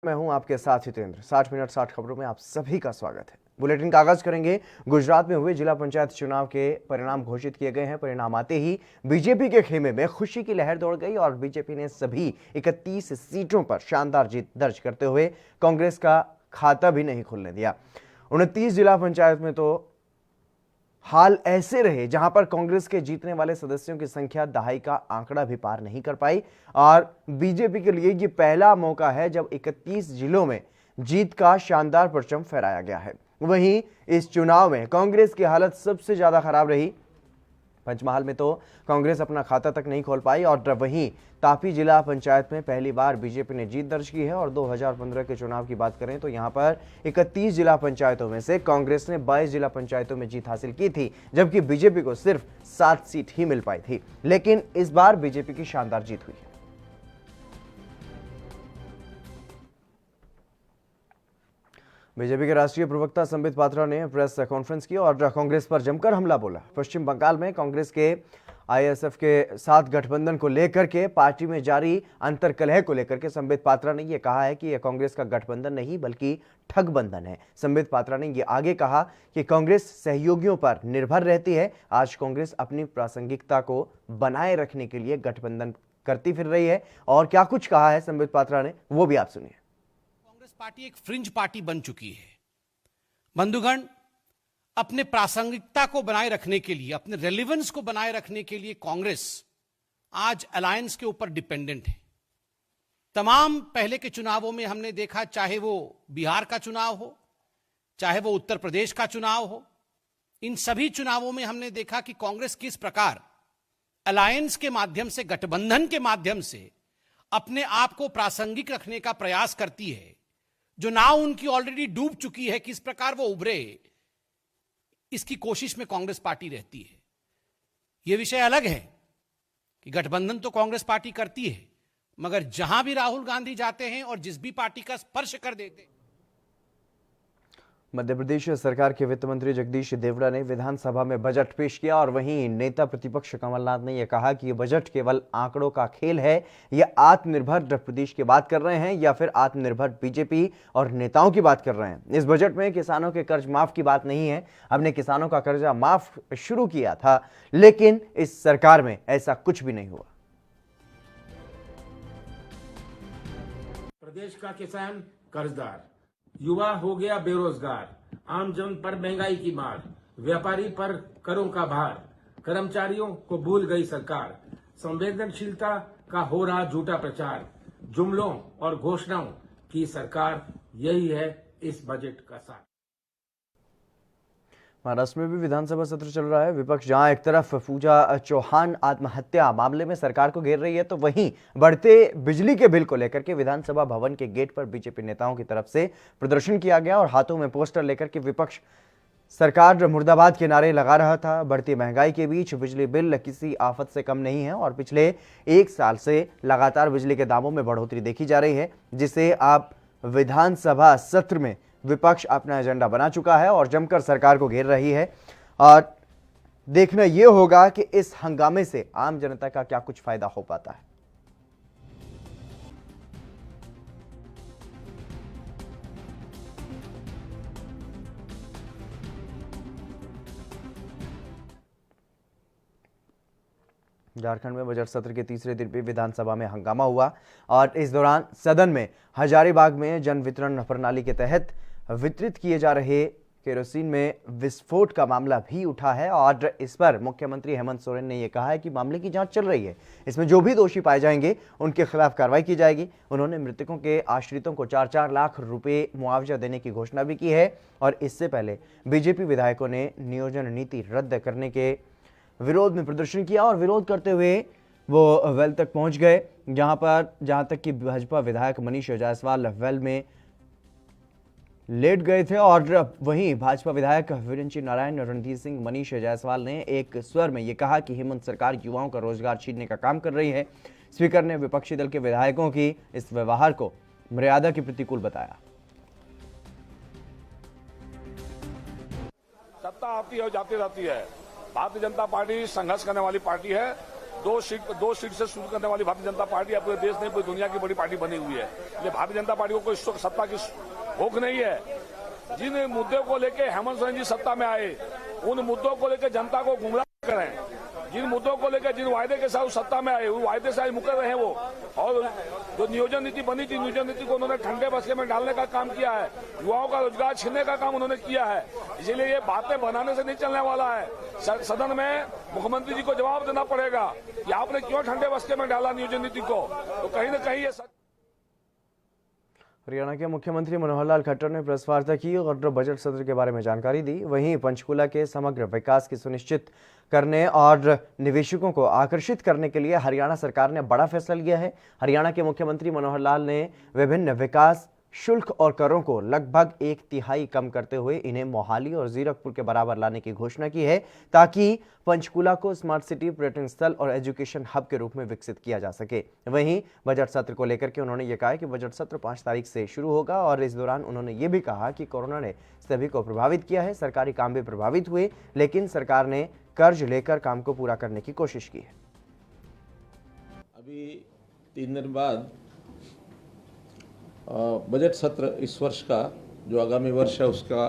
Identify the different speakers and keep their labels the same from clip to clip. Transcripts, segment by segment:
Speaker 1: मैं हूं आपके साथ हितेंद्र। 60 मिनट 60 खबरों में आप सभी का स्वागत है। बुलेटिन का आगाज करेंगे। गुजरात में हुए जिला पंचायत चुनाव के परिणाम घोषित किए गए हैं। परिणाम आते ही बीजेपी के खेमे में खुशी की लहर दौड़ गई और बीजेपी ने सभी 31 सीटों पर शानदार जीत दर्ज करते हुए कांग्रेस का खाता भी नहीं खुलने दिया। 29 जिला पंचायत में तो हाल ऐसे रहे जहां पर कांग्रेस के जीतने वाले सदस्यों की संख्या दहाई का आंकड़ा भी पार नहीं कर पाई और बीजेपी के लिए ये पहला मौका है जब 31 जिलों में जीत का शानदार परचम फहराया गया है। वहीं इस चुनाव में कांग्रेस की हालत सबसे ज्यादा खराब रही। पंचमहाल में तो कांग्रेस अपना खाता तक नहीं खोल पाई और वहीं तापी जिला पंचायत में पहली बार बीजेपी ने जीत दर्ज की है। और 2015 के चुनाव की बात करें तो यहां पर 31 जिला पंचायतों में से कांग्रेस ने 22 जिला पंचायतों में जीत हासिल की थी, जबकि बीजेपी को सिर्फ 7 सीट ही मिल पाई थी। लेकिन इस बार बीजेपी की शानदार जीत हुई है। बीजेपी के राष्ट्रीय प्रवक्ता संबित पात्रा ने प्रेस कॉन्फ्रेंस की और कांग्रेस पर जमकर हमला बोला। पश्चिम बंगाल में कांग्रेस के आईएसएफ के साथ गठबंधन को लेकर के पार्टी में जारी अंतर्कलह को लेकर के संबित पात्रा ने यह कहा है कि यह कांग्रेस का गठबंधन नहीं बल्कि ठगबंधन है। संबित पात्रा ने यह आगे कहा कि कांग्रेस सहयोगियों पर निर्भर रहती है। आज कांग्रेस अपनी प्रासंगिकता को बनाए रखने के लिए गठबंधन करती फिर रही है। और क्या कुछ कहा है संबित पात्रा ने, वो भी आप सुनिए।
Speaker 2: कांग्रेस पार्टी एक फ्रिंज पार्टी बन चुकी है। बंधुगण, अपने प्रासंगिकता को बनाए रखने के लिए, अपने रेलेवेंस को बनाए रखने के लिए कांग्रेस आज अलायंस के ऊपर डिपेंडेंट है। तमाम पहले के चुनावों में हमने देखा, चाहे वो बिहार का चुनाव हो, चाहे वो उत्तर प्रदेश का चुनाव हो, इन सभी चुनावों में हमने देखा कि कांग्रेस किस प्रकार अलायंस के माध्यम से, गठबंधन के माध्यम से अपने आप को प्रासंगिक रखने का प्रयास करती है। जो नाव उनकी ऑलरेडी डूब चुकी है, किस प्रकार वो उभरे, इसकी कोशिश में कांग्रेस पार्टी रहती है। यह विषय अलग है कि गठबंधन तो कांग्रेस पार्टी करती है, मगर जहां भी राहुल गांधी जाते हैं और जिस भी पार्टी का स्पर्श कर देते हैं।
Speaker 1: मध्य प्रदेश सरकार के वित्त मंत्री जगदीश देवड़ा ने विधानसभा में बजट पेश किया और वहीं नेता प्रतिपक्ष कमलनाथ ने यह कहा कि यह बजट केवल आंकड़ों का खेल है। यह आत्मनिर्भर प्रदेश की बात कर रहे हैं या फिर आत्मनिर्भर बीजेपी और नेताओं की बात कर रहे हैं। इस बजट में किसानों के कर्ज माफ की बात नहीं है। हमने किसानों का कर्जा माफ शुरू किया था, लेकिन इस सरकार में ऐसा कुछ भी नहीं हुआ।
Speaker 3: प्रदेश का किसान कर्जदार, युवा हो गया बेरोजगार, आमजन पर महंगाई की मार, व्यापारी पर करों का भार, कर्मचारियों को भूल गई सरकार, संवेदनशीलता का हो रहा झूठा प्रचार, जुमलों और घोषणाओं की सरकार, यही है इस बजट का सार।
Speaker 1: महाराष्ट्र में भी विधानसभा सत्र चल रहा है। विपक्ष जहां एक तरफ पूजा चौहान आत्महत्या मामले में सरकार को घेर रही है, तो वहीं बढ़ते बिजली के बिल को लेकर के विधानसभा भवन के गेट पर बीजेपी नेताओं की तरफ से प्रदर्शन किया गया और हाथों में पोस्टर लेकर के विपक्ष सरकार मुर्दाबाद के नारे लगा रहा था। बढ़ती महंगाई के बीच बिजली बिल किसी आफत से कम नहीं है और पिछले 1 साल से लगातार बिजली के दामों में बढ़ोतरी देखी जा रही है, जिसे आप विधानसभा सत्र में विपक्ष अपना एजेंडा बना चुका है और जमकर सरकार को घेर रही है। और देखना यह होगा कि इस हंगामे से आम जनता का क्या कुछ फायदा हो पाता है। झारखंड में बजट सत्र के तीसरे दिन भी विधानसभा में हंगामा हुआ और इस दौरान सदन में हजारीबाग में जन वितरण प्रणाली के तहत वितरित किए जा रहे केरोसिन में विस्फोट का मामला भी उठा है और इस पर मुख्यमंत्री हेमंत सोरेन ने यह कहा है कि मामले की जांच चल रही है। इसमें जो भी दोषी पाए जाएंगे उनके खिलाफ कार्रवाई की जाएगी। उन्होंने मृतकों के आश्रितों को 4-4 लाख रुपए मुआवजा देने की घोषणा भी की है। और इससे पहले बीजेपी विधायकों ने नियोजन नीति रद्द करने के विरोध में प्रदर्शन किया और विरोध करते हुए वो वेल तक पहुंच गए, जहां तक कि भाजपा विधायक मनीष जायसवाल वेल में लेट गए थे। और वहीं भाजपा विधायक वीरेंद्र नारायण रणधीर सिंह मनीष जायसवाल ने एक स्वर में यह कहा कि हेमंत सरकार युवाओं का रोजगार छीनने का काम कर रही है। स्पीकर ने विपक्षी दल के विधायकों की इस व्यवहार को मर्यादा के प्रतिकूल बताया।
Speaker 4: सत्ता आती है और जाती रहती है। भारतीय जनता पार्टी संघर्ष करने वाली पार्टी है दो सीट से शुरू करने वाली भारतीय जनता पार्टी अब पूरे देश में पूरी दुनिया की बड़ी पार्टी बनी हुई है। इसलिए भारतीय जनता पार्टी को कोई इस वक्त सत्ता की भूख नहीं है। जिन मुद्दों को लेकर हेमंत सोरेन जी सत्ता में आए, उन मुद्दों को लेकर जनता को गुमराह करें। जिन मुद्दों को लेकर, जिन वायदे के साथ सत्ता में आए, उन वायदे से आज मुकर रहे हैं वो। और जो नियोजन नीति बनी थी, नियोजन नीति को उन्होंने ठंडे बस्ते में डालने का काम किया है, युवाओं का रोजगार छीनने का काम उन्होंने किया है। इसलिए ये बातें बनाने से नहीं चलने वाला है। सदन में मुख्यमंत्री जी को जवाब देना पड़ेगा कि आपने क्यों ठंडे बस्ते में डाला नियोजन नीति को। तो कहीं न कहीं ये
Speaker 1: हरियाणा के मुख्यमंत्री मनोहर लाल खट्टर ने प्रेस वार्ता की और बजट सत्र के बारे में जानकारी दी। वहीं पंचकूला के समग्र विकास की सुनिश्चित करने और निवेशकों को आकर्षित करने के लिए हरियाणा सरकार ने बड़ा फैसला लिया है। हरियाणा के मुख्यमंत्री मनोहर लाल ने विभिन्न विकास शुल्क और करों को लगभग 1/3 कम करते हुए इन्हें मोहाली और जीरकपुर के बराबर लाने की घोषणा की है, ताकि पंचकूला को स्मार्ट सिटी, पर्यटन स्थल और एजुकेशन हब के रूप में विकसित किया जा सके। वहीं बजट सत्र को लेकर के उन्होंने ये कहा कि बजट सत्र 5 तारीख से शुरू होगा और इस दौरान उन्होंने ये भी कहा कि कोरोना ने सभी को प्रभावित किया है, सरकारी काम भी प्रभावित हुए, लेकिन सरकार ने कर्ज लेकर काम को पूरा करने की कोशिश की है।
Speaker 5: अभी 3 दिन बाद बजट सत्र इस वर्ष का जो आगामी वर्ष है उसका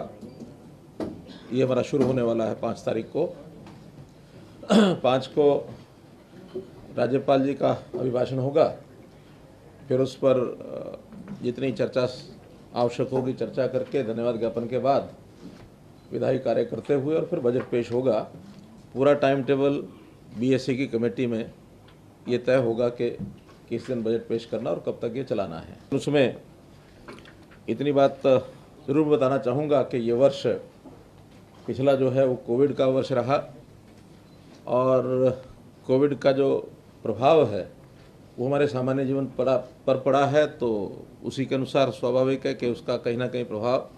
Speaker 5: ये हमारा शुरू होने वाला है 5 तारीख को। 5 को राज्यपाल जी का अभिभाषण होगा, फिर उस पर जितनी चर्चा आवश्यक होगी चर्चा करके धन्यवाद ज्ञापन के बाद विधायी कार्य करते हुए और फिर बजट पेश होगा। पूरा टाइम टेबल बीएससी की कमेटी में ये तय होगा कि किस दिन बजट पेश करना और कब तक ये चलाना है। उसमें इतनी बात ज़रूर बताना चाहूँगा कि ये वर्ष पिछला जो है वो कोविड का वर्ष रहा और कोविड का जो प्रभाव है वो हमारे सामान्य जीवन पर पड़ा है, तो उसी के अनुसार स्वाभाविक है कि उसका कहीं ना कहीं प्रभाव।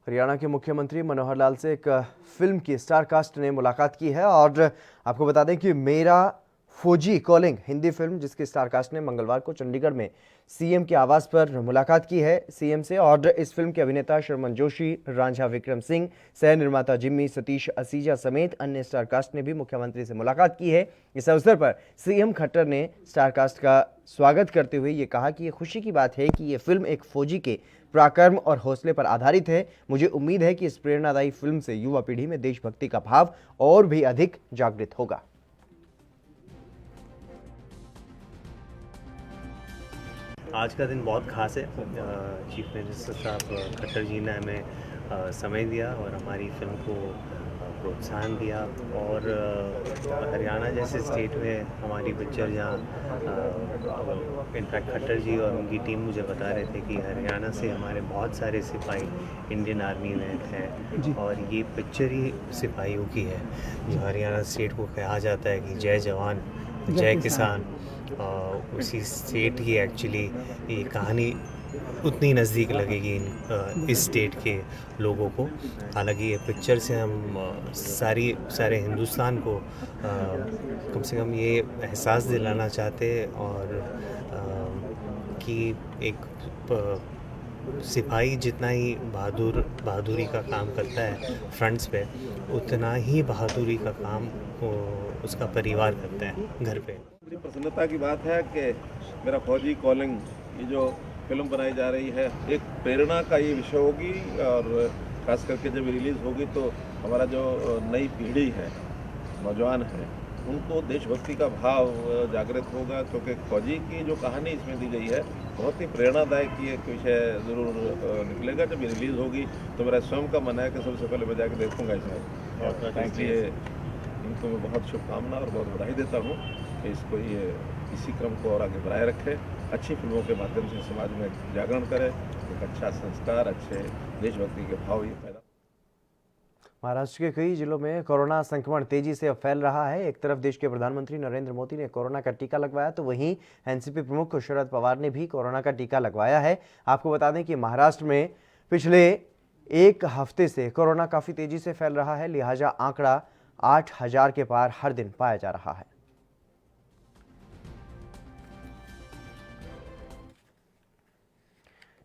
Speaker 1: हरियाणा के मुख्यमंत्री मनोहर लाल से एक फिल्म की स्टार कास्ट ने मुलाकात की है और आपको बता दें कि मेरा फौजी कॉलिंग हिंदी फिल्म, जिसकी स्टार कास्ट ने मंगलवार को चंडीगढ़ में सीएम के आवास पर मुलाकात की है सीएम से। और इस फिल्म के अभिनेता शर्मन जोशी, रांझा विक्रम सिंह, सह निर्माता जिम्मी, सतीश असीजा समेत अन्य स्टार कास्ट ने भी मुख्यमंत्री से मुलाकात की है। इस अवसर पर सीएम खट्टर ने स्टार कास्ट का स्वागत करते हुए ये कहा कि ये खुशी की बात है कि ये फिल्म एक फौजी के पराक्रम और हौसले पर आधारित है। मुझे उम्मीद है कि इस प्रेरणादायी फिल्म से युवा पीढ़ी में देशभक्ति का भाव और भी अधिक जागृत होगा।
Speaker 6: आज का दिन बहुत खास है। चीफ मिनिस्टर साहब खट्टर जी ने हमें समय दिया और हमारी फिल्म को प्रोत्साहन दिया और हरियाणा जैसे स्टेट में हमारी पिक्चर जहाँ इनफैक्ट खट्टर जी और उनकी टीम मुझे बता रहे थे कि हरियाणा से हमारे बहुत सारे सिपाही इंडियन आर्मी में हैं और ये पिक्चर ही सिपाहियों की है, जो हरियाणा स्टेट को कहा जाता है कि जय जवान जय किसान। उसी स्टेट की एक्चुअली ये कहानी उतनी नज़दीक लगेगी इस स्टेट के लोगों को। हालांकि ये पिक्चर से हम सारे हिंदुस्तान को कम से कम ये एहसास दिलाना चाहते हैं और कि एक सिपाही जितना ही बहादुरी का काम करता है फ्रंट्स पे, उतना ही बहादुरी का काम उसका परिवार करता है घर पे।
Speaker 5: बड़ी प्रसन्नता की बात है कि मेरा फौजी कॉलिंग ये जो फिल्म बनाई जा रही है एक प्रेरणा का ये विषय होगी और खास करके जब रिलीज़ होगी तो हमारा जो नई पीढ़ी है, नौजवान है, उनको देशभक्ति का भाव जागृत होगा, क्योंकि फौजी की जो कहानी इसमें दी गई है बहुत ही प्रेरणादायक ये विषय ज़रूर निकलेगा। जब ये रिलीज़ होगी तो मेरा स्वयं का मन है कि सबसे पहले मैं जाकर देखूँगा इसमें। और थैंक यू, इनको मैं बहुत शुभकामना और बहुत बधाई देता हूँ कि इसको ये इसी क्रम को और आगे बनाए रखे, अच्छी फिल्मों के माध्यम से समाज में जागरण करे, एक अच्छा संस्कार, अच्छे देशभक्ति के भाव ये पैदा।
Speaker 1: महाराष्ट्र के कई जिलों में कोरोना संक्रमण तेजी से फैल रहा है। एक तरफ देश के प्रधानमंत्री नरेंद्र मोदी ने कोरोना का टीका लगवाया, तो वहीं एनसीपी प्रमुख शरद पवार ने भी कोरोना का टीका लगवाया है। आपको बता दें कि महाराष्ट्र में पिछले एक हफ्ते से कोरोना काफी तेजी से फैल रहा है, लिहाजा आंकड़ा 8,000 के पार हर दिन पाया जा रहा है।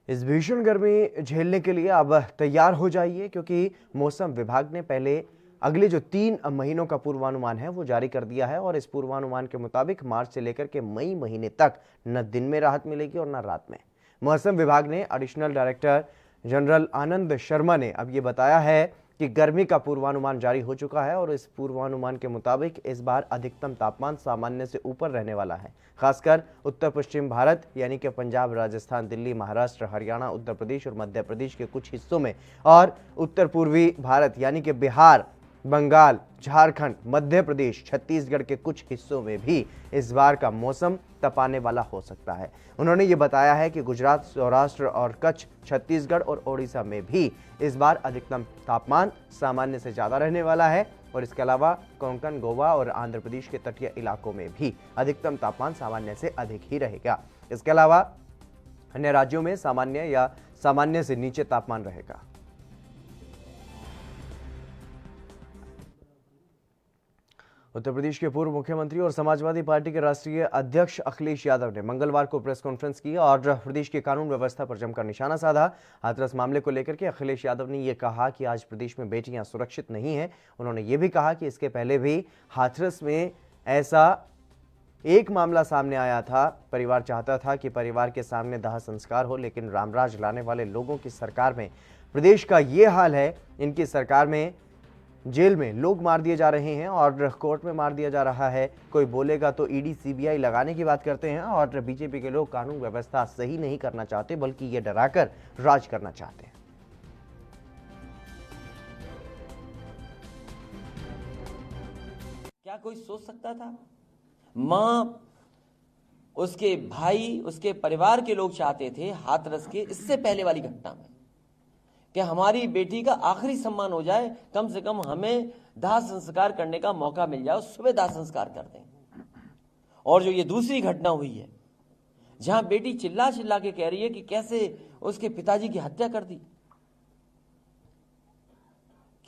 Speaker 1: इस भीषण गर्मी झेलने के लिए अब तैयार हो जाइए, क्योंकि मौसम विभाग ने पहले अगले जो 3 महीनों का पूर्वानुमान है वो जारी कर दिया है और इस पूर्वानुमान के मुताबिक मार्च से लेकर के मई महीने तक न दिन में राहत मिलेगी और न रात में। मौसम विभाग ने additional director general Anand Sharma ने अब ये बताया है कि गर्मी का पूर्वानुमान जारी हो चुका है और इस पूर्वानुमान के मुताबिक इस बार अधिकतम तापमान सामान्य से ऊपर रहने वाला है। खासकर उत्तर पश्चिम भारत यानी कि पंजाब, राजस्थान, दिल्ली, महाराष्ट्र, हरियाणा, उत्तर प्रदेश और मध्य प्रदेश के कुछ हिस्सों में और उत्तर पूर्वी भारत यानी कि बिहार, बंगाल, झारखंड, मध्य प्रदेश, छत्तीसगढ़ के कुछ हिस्सों में भी इस बार का मौसम तपाने वाला हो सकता है। उन्होंने ये बताया है कि गुजरात, सौराष्ट्र और कच्छ, छत्तीसगढ़ और ओडिशा में भी इस बार अधिकतम तापमान सामान्य से ज़्यादा रहने वाला है और इसके अलावा कोंकण, गोवा और आंध्र प्रदेश के तटीय इलाकों में भी अधिकतम तापमान सामान्य से अधिक ही रहेगा। इसके अलावा अन्य राज्यों में सामान्य या सामान्य से नीचे तापमान रहेगा। उत्तर प्रदेश के पूर्व मुख्यमंत्री और समाजवादी पार्टी के राष्ट्रीय अध्यक्ष अखिलेश यादव ने मंगलवार को प्रेस कॉन्फ्रेंस की और प्रदेश की कानून व्यवस्था पर जमकर निशाना साधा। हाथरस मामले को लेकर के अखिलेश यादव ने यह कहा कि आज प्रदेश में बेटियां सुरक्षित नहीं हैं। उन्होंने ये भी कहा कि इसके पहले भी हाथरस में ऐसा एक मामला सामने आया था। परिवार चाहता था कि परिवार के सामने दाह संस्कार हो, लेकिन रामराज लाने वाले लोगों की सरकार में प्रदेश का ये हाल है। इनकी सरकार में जेल में लोग मार दिए जा रहे हैं और कोर्ट में मार दिया जा रहा है। कोई बोलेगा तो ईडी, सीबीआई लगाने की बात करते हैं और बीजेपी के लोग कानून व्यवस्था सही नहीं करना चाहते बल्कि ये डराकर राज करना चाहते हैं।
Speaker 7: क्या कोई सोच सकता था? मां, उसके भाई, उसके परिवार के लोग चाहते थे हाथरस के इससे पहले वाली घटना में कि हमारी बेटी का आखिरी सम्मान हो जाए, कम से कम हमें दाह संस्कार करने का मौका मिल जाए, सुबह दाह संस्कार कर दें। और जो ये दूसरी घटना हुई है जहां बेटी चिल्ला चिल्ला के कह रही है कि कैसे उसके पिताजी की हत्या कर दी,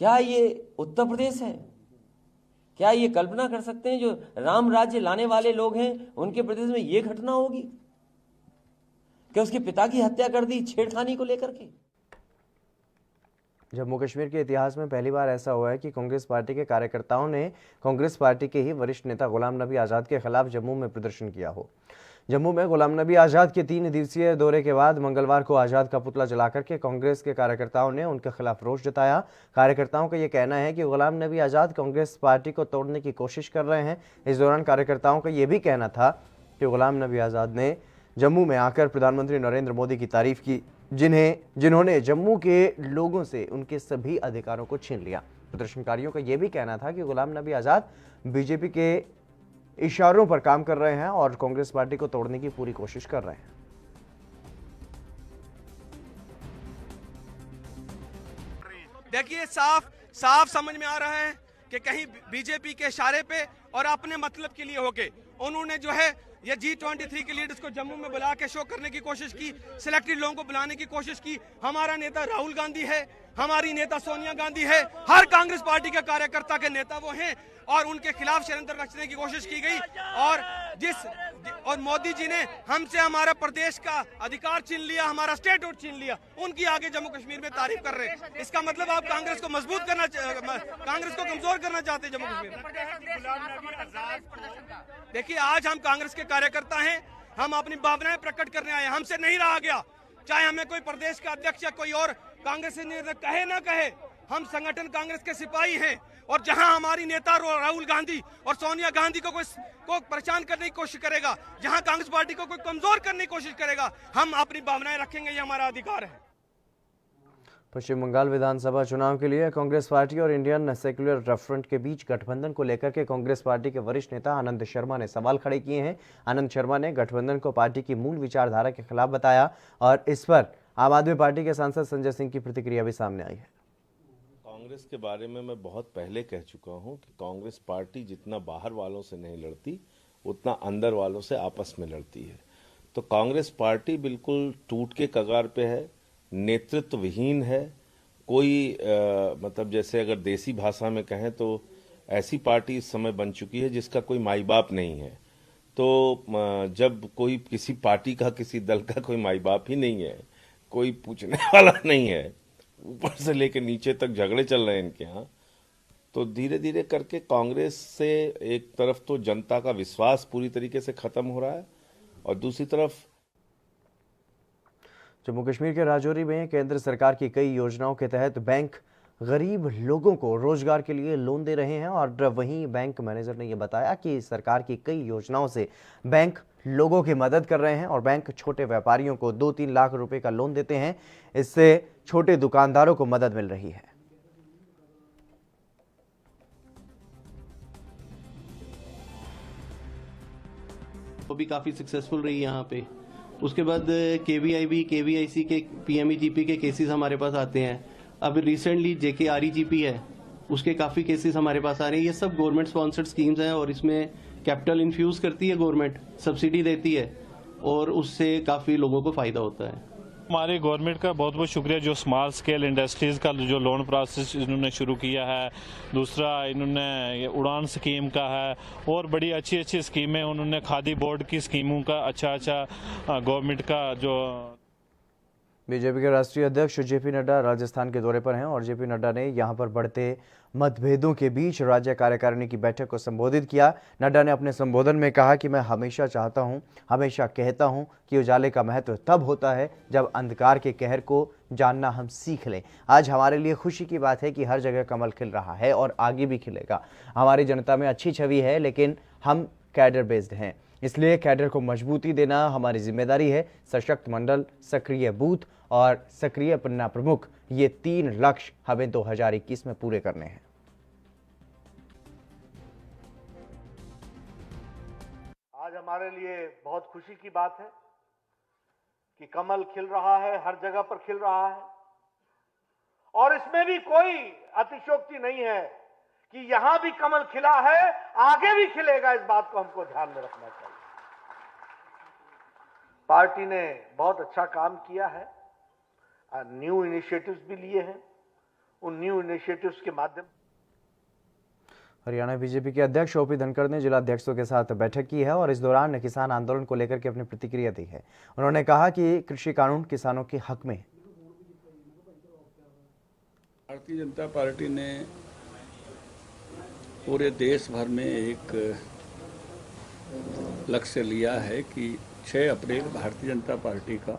Speaker 7: क्या ये उत्तर प्रदेश है? क्या ये कल्पना कर सकते हैं जो राम राज्य लाने वाले लोग हैं उनके प्रदेश में ये घटना होगी कि उसके पिता की हत्या कर दी छेड़खानी को लेकर के?
Speaker 1: जम्मू कश्मीर के इतिहास में पहली बार ऐसा हुआ है कि कांग्रेस पार्टी के कार्यकर्ताओं ने कांग्रेस पार्टी के ही वरिष्ठ नेता गुलाम नबी आज़ाद के खिलाफ जम्मू में प्रदर्शन किया हो। जम्मू में गुलाम नबी आज़ाद के 3 दिवसीय दौरे के बाद मंगलवार को आज़ाद का पुतला जलाकर के कांग्रेस के कार्यकर्ताओं ने उनके खिलाफ रोष जताया। कार्यकर्ताओं का यह कहना है कि गुलाम नबी आज़ाद कांग्रेस पार्टी को तोड़ने की कोशिश कर रहे हैं। इस दौरान कार्यकर्ताओं का यह भी कहना था कि गुलाम नबी आज़ाद ने जम्मू में आकर प्रधानमंत्री नरेंद्र मोदी की तारीफ की, जिन्होंने जम्मू के लोगों से उनके सभी अधिकारों को छीन लिया। प्रदर्शनकारियों का यह भी कहना था कि गुलाम नबी आज़ाद बीजेपी के इशारों पर काम कर रहे हैं और कांग्रेस पार्टी को तोड़ने की पूरी कोशिश कर रहे हैं।
Speaker 8: देखिए, साफ समझ में आ रहा है कि कहीं बीजेपी के इशारे पे और अपने मतलब के लिए होके उन्होंने जो है ये G23 के लीडर्स को जम्मू में बुला के शो करने की कोशिश की, सिलेक्टेड लोगों को बुलाने की कोशिश की। हमारा नेता राहुल गांधी है, हमारी नेता सोनिया गांधी है, हर कांग्रेस पार्टी के कार्यकर्ता के नेता वो हैं और उनके खिलाफ षड्यंत्र रचने की कोशिश की गई। और मोदी जी ने हमसे हमारा प्रदेश का अधिकार छीन लिया, हमारा स्टेटहुड छीन लिया, उनकी आगे जम्मू कश्मीर में तारीफ कर रहे हैं। इसका मतलब आप कांग्रेस को मजबूत करना, कांग्रेस को कमजोर करना चाहते हैं जम्मू कश्मीर में। देखिए, आज हम कांग्रेस के कार्यकर्ता हैं, हम अपनी भावनाएं प्रकट करने आए, हमसे नहीं रहा गया। चाहे हमें कोई प्रदेश का अध्यक्ष या कोई और कांग्रेस कहे ना कहे, हम संगठन कांग्रेस के सिपाही हैं और जहां हमारी नेता राहुल गांधी और सोनिया गांधी को परेशान करने की कोशिश करेगा, जहां कांग्रेस पार्टी को कोई कमजोर करने की कोशिश करेगा, हम अपनी भावनाएं रखेंगे, ये हमारा अधिकार है।
Speaker 1: पश्चिम बंगाल विधानसभा चुनाव के लिए कांग्रेस पार्टी और इंडियन सेक्युलर फ्रंट के बीच गठबंधन को लेकर के कांग्रेस पार्टी के वरिष्ठ नेता आनंद शर्मा ने सवाल खड़े किए हैं। आनंद शर्मा ने गठबंधन को पार्टी की मूल विचारधारा के खिलाफ बताया और इस पर आम आदमी पार्टी के सांसद संजय सिंह की प्रतिक्रिया भी सामने आई है।
Speaker 5: कांग्रेस के बारे में मैं बहुत पहले कह चुका हूं कि कांग्रेस पार्टी जितना बाहर वालों से नहीं लड़ती उतना अंदर वालों से आपस में लड़ती है। तो कांग्रेस पार्टी बिल्कुल टूट के कगार पे है, नेतृत्व विहीन है। कोई मतलब जैसे अगर देसी भाषा में कहें तो ऐसी पार्टी इस समय बन चुकी है जिसका कोई माई बाप नहीं है। तो जब कोई किसी पार्टी का, किसी दल का कोई माई बाप ही नहीं है, कोई पूछने वाला नहीं है, ऊपर से लेकर नीचे तक झगड़े चल रहे हैं इनके यहाँ,
Speaker 9: तो धीरे धीरे करके कांग्रेस से एक तरफ तो जनता का विश्वास पूरी तरीके से खत्म हो रहा है और दूसरी तरफ
Speaker 1: जम्मू कश्मीर के राजौरी में केंद्र सरकार की कई योजनाओं के तहत बैंक गरीब लोगों को रोजगार के लिए लोन दे रहे हैं और वहीं बैंक मैनेजर ने यह बताया कि सरकार की कई योजनाओं से बैंक लोगों की मदद कर रहे हैं और बैंक छोटे व्यापारियों को 2-3 लाख रुपए का लोन देते हैं। इससे छोटे दुकानदारों को मदद मिल रही है।
Speaker 10: वो भी काफ़ी सक्सेसफुल रही यहाँ पे। उसके बाद KVIB KVIC के PMEGP के केसेस हमारे पास आते हैं। अब रिसेंटली JKREGP है, उसके काफ़ी केसेस हमारे पास आ रहे हैं। ये सब गवर्नमेंट स्पॉन्सर्ड स्कीम्स हैं और इसमें कैपिटल इन्फ्यूज करती है गवर्नमेंट, सब्सिडी देती है और उससे काफ़ी लोगों को फ़ायदा होता है।
Speaker 11: हमारे गवर्नमेंट का बहुत बहुत शुक्रिया जो स्मॉल स्केल इंडस्ट्रीज़ का जो लोन प्रोसेस इन्होंने शुरू किया है। दूसरा इन्होंने उड़ान स्कीम का है और बड़ी अच्छी अच्छी स्कीमें उन्होंने खादी बोर्ड की स्कीमों का अच्छा गवर्नमेंट का जो।
Speaker 1: बीजेपी के राष्ट्रीय अध्यक्ष जेपी नड्डा राजस्थान के दौरे पर हैं और जेपी नड्डा ने यहां पर बढ़ते मतभेदों के बीच राज्य कार्यकारिणी की बैठक को संबोधित किया। नड्डा ने अपने संबोधन में कहा कि मैं हमेशा चाहता हूं, हमेशा कहता हूं कि उजाले का महत्व तब होता है जब अंधकार के कहर को जानना हम सीख लें। आज हमारे लिए खुशी की बात है कि हर जगह कमल खिल रहा है और आगे भी खिलेगा। हमारी जनता में अच्छी छवि है लेकिन हम कैडर बेस्ड हैं, इसलिए कैडर को मजबूती देना हमारी जिम्मेदारी है। सशक्त मंडल, सक्रिय बूथ और सक्रिय पन्ना प्रमुख, ये 3 लक्ष्य हमें 2021 में पूरे करने हैं।
Speaker 12: आज हमारे लिए बहुत खुशी की बात है कि कमल खिल रहा है, हर जगह पर खिल रहा है और इसमें भी कोई अतिशयोक्ति नहीं है कि यहां भी कमल खिला है, आगे भी खिलेगा। इस बात को हमको ध्यान में रखना चाहिए। पार्टी ने बहुत अच्छा काम किया है, न्यू इनिशिएटिव्स भी लिए हैं। उन न्यू इनिशिएटिव्स के माध्यम
Speaker 1: हरियाणा बीजेपी के अध्यक्ष ओपी धनखड़ ने जिला अध्यक्षों के साथ बैठक की है और इस दौरान किसान आंदोलन को लेकर के अपनी प्रतिक्रिया दी है। उन्होंने कहा कि कृषि कानून किसानों के हक में है।
Speaker 13: भारतीय जनता पार्टी ने पूरे देश भर में एक लक्ष्य लिया है कि 6 अप्रैल भारतीय जनता पार्टी का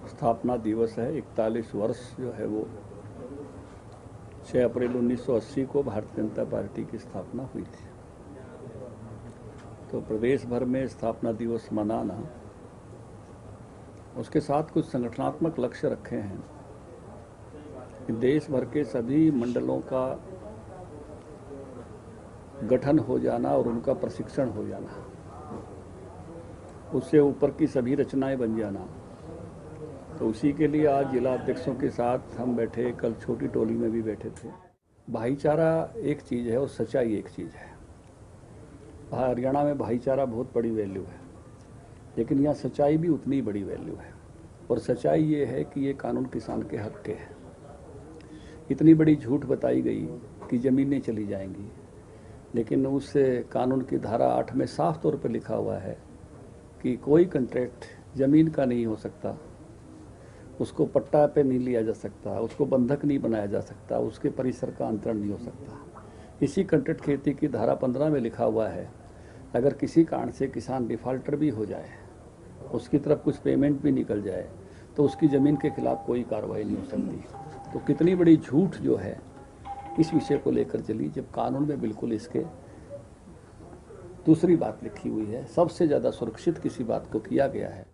Speaker 13: स्थापना दिवस है। 41 वर्ष जो है वो 6 अप्रैल 1980 को भारतीय जनता पार्टी की स्थापना हुई थी। तो प्रदेश भर में स्थापना दिवस मनाना, उसके साथ कुछ संगठनात्मक लक्ष्य रखे हैं कि देश भर के सभी मंडलों का गठन हो जाना और उनका प्रशिक्षण हो जाना, उससे ऊपर की सभी रचनाएं बन जाना। तो उसी के लिए आज जिला अध्यक्षों के साथ हम बैठे, कल छोटी टोली में भी बैठे थे। भाईचारा एक चीज़ है और सच्चाई एक चीज़ है। हरियाणा में भाईचारा बहुत बड़ी वैल्यू है, लेकिन यहाँ सच्चाई भी उतनी बड़ी वैल्यू है। और सच्चाई ये है कि ये कानून किसान के हक के है। इतनी बड़ी झूठ बताई गई कि ज़मीनें चली जाएंगी, लेकिन उस कानून की धारा 8 में साफ तौर पर लिखा हुआ है कि कोई कॉन्ट्रैक्ट ज़मीन का नहीं हो सकता, उसको पट्टा पे नहीं लिया जा सकता, उसको बंधक नहीं बनाया जा सकता, उसके परिसर का अंतरण नहीं हो सकता। इसी कॉन्ट्रैक्ट खेती की धारा 15 में लिखा हुआ है, अगर किसी कारण से किसान डिफॉल्टर भी हो जाए, उसकी तरफ कुछ पेमेंट भी निकल जाए, तो उसकी ज़मीन के खिलाफ कोई कार्रवाई नहीं हो सकती। तो कितनी बड़ी झूठ जो है इस विषय को लेकर चली, जब कानून में बिल्कुल इसके दूसरी बात लिखी हुई है। सबसे ज़्यादा सुरक्षित किसी बात को किया गया है।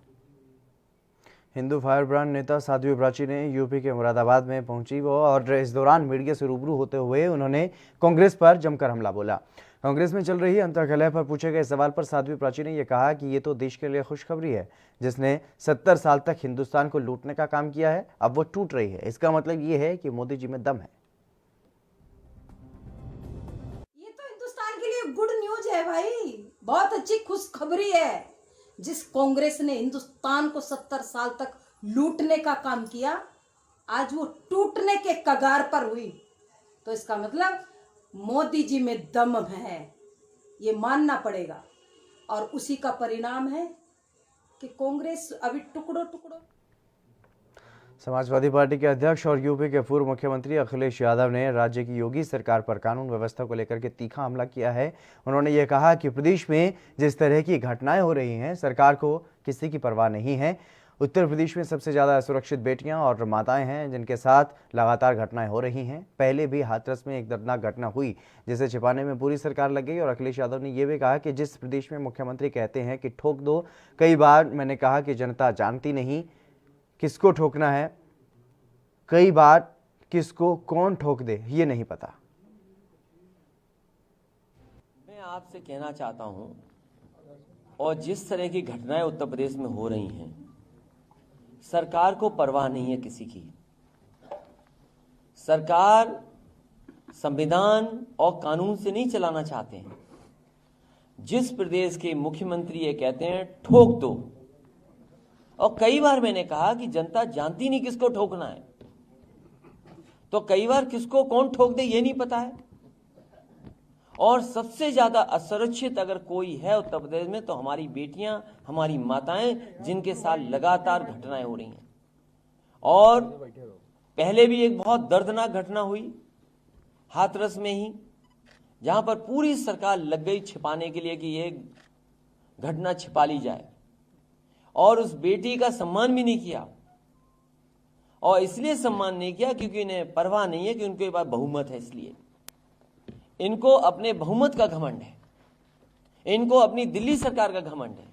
Speaker 1: हिंदू फायरब्रांड नेता साध्वी प्राची ने यूपी के मुरादाबाद में पहुंची वो और इस दौरान मीडिया से रूबरू होते हुए उन्होंने कांग्रेस पर जमकर हमला बोला। कांग्रेस में चल रही अंतर्कलह पर पूछे गए सवाल पर साध्वी प्राची ने यह कहा कि ये तो देश के लिए खुशखबरी है, जिसने 70 साल तक हिंदुस्तान को लूटने का काम किया है, अब वो टूट रही है। इसका मतलब ये है कि मोदी जी में दम है।
Speaker 14: ये तो हिंदुस्तान के लिए गुड न्यूज है भाई, बहुत अच्छी खुशखबरी है। जिस कांग्रेस ने हिंदुस्तान को 70 साल तक लूटने का काम किया, आज वो टूटने के कगार पर हुई। तो इसका मतलब मोदी जी में दम है, ये मानना पड़ेगा। और उसी का परिणाम है कि कांग्रेस अभी टुकड़ों टुकड़ों।
Speaker 1: समाजवादी पार्टी के अध्यक्ष और यूपी के पूर्व मुख्यमंत्री अखिलेश यादव ने राज्य की योगी सरकार पर कानून व्यवस्था को लेकर के तीखा हमला किया है। उन्होंने ये कहा कि प्रदेश में जिस तरह की घटनाएं हो रही हैं, सरकार को किसी की परवाह नहीं है। उत्तर प्रदेश में सबसे ज़्यादा असुरक्षित बेटियां और माताएं हैं जिनके साथ लगातार घटनाएं हो रही हैं। पहले भी हाथरस में एक दर्दनाक घटना हुई जिसे छिपाने में पूरी सरकार लग गई। और अखिलेश यादव ने यह भी कहा कि जिस प्रदेश में मुख्यमंत्री कहते हैं कि ठोक दो, कई बार मैंने कहा कि जनता जानती नहीं किसको ठोकना है, कई बार किसको कौन ठोक दे ये नहीं पता।
Speaker 7: मैं आपसे कहना चाहता हूं, और जिस तरह की घटनाएं उत्तर प्रदेश में हो रही हैं, सरकार को परवाह नहीं है किसी की। सरकार संविधान और कानून से नहीं चलाना चाहते हैं। जिस प्रदेश के मुख्यमंत्री ये कहते हैं ठोक दो, और कई बार मैंने कहा कि जनता जानती नहीं किसको ठोकना है, तो कई बार किसको कौन ठोक दे ये नहीं पता है। और सबसे ज्यादा असुरक्षित अगर कोई है उत्तर प्रदेश में तो हमारी बेटियां, हमारी माताएं, जिनके साथ लगातार घटनाएं हो रही हैं। और पहले भी एक बहुत दर्दनाक घटना हुई हाथरस में ही, जहां पर पूरी सरकार लग गई छिपाने के लिए कि ये घटना छिपा ली जाए, और उस बेटी का सम्मान भी नहीं किया। और इसलिए सम्मान नहीं किया क्योंकि इन्हें परवाह नहीं है कि उनके पास बहुमत है। इसलिए इनको अपने बहुमत का घमंड है, इनको अपनी दिल्ली सरकार का घमंड है,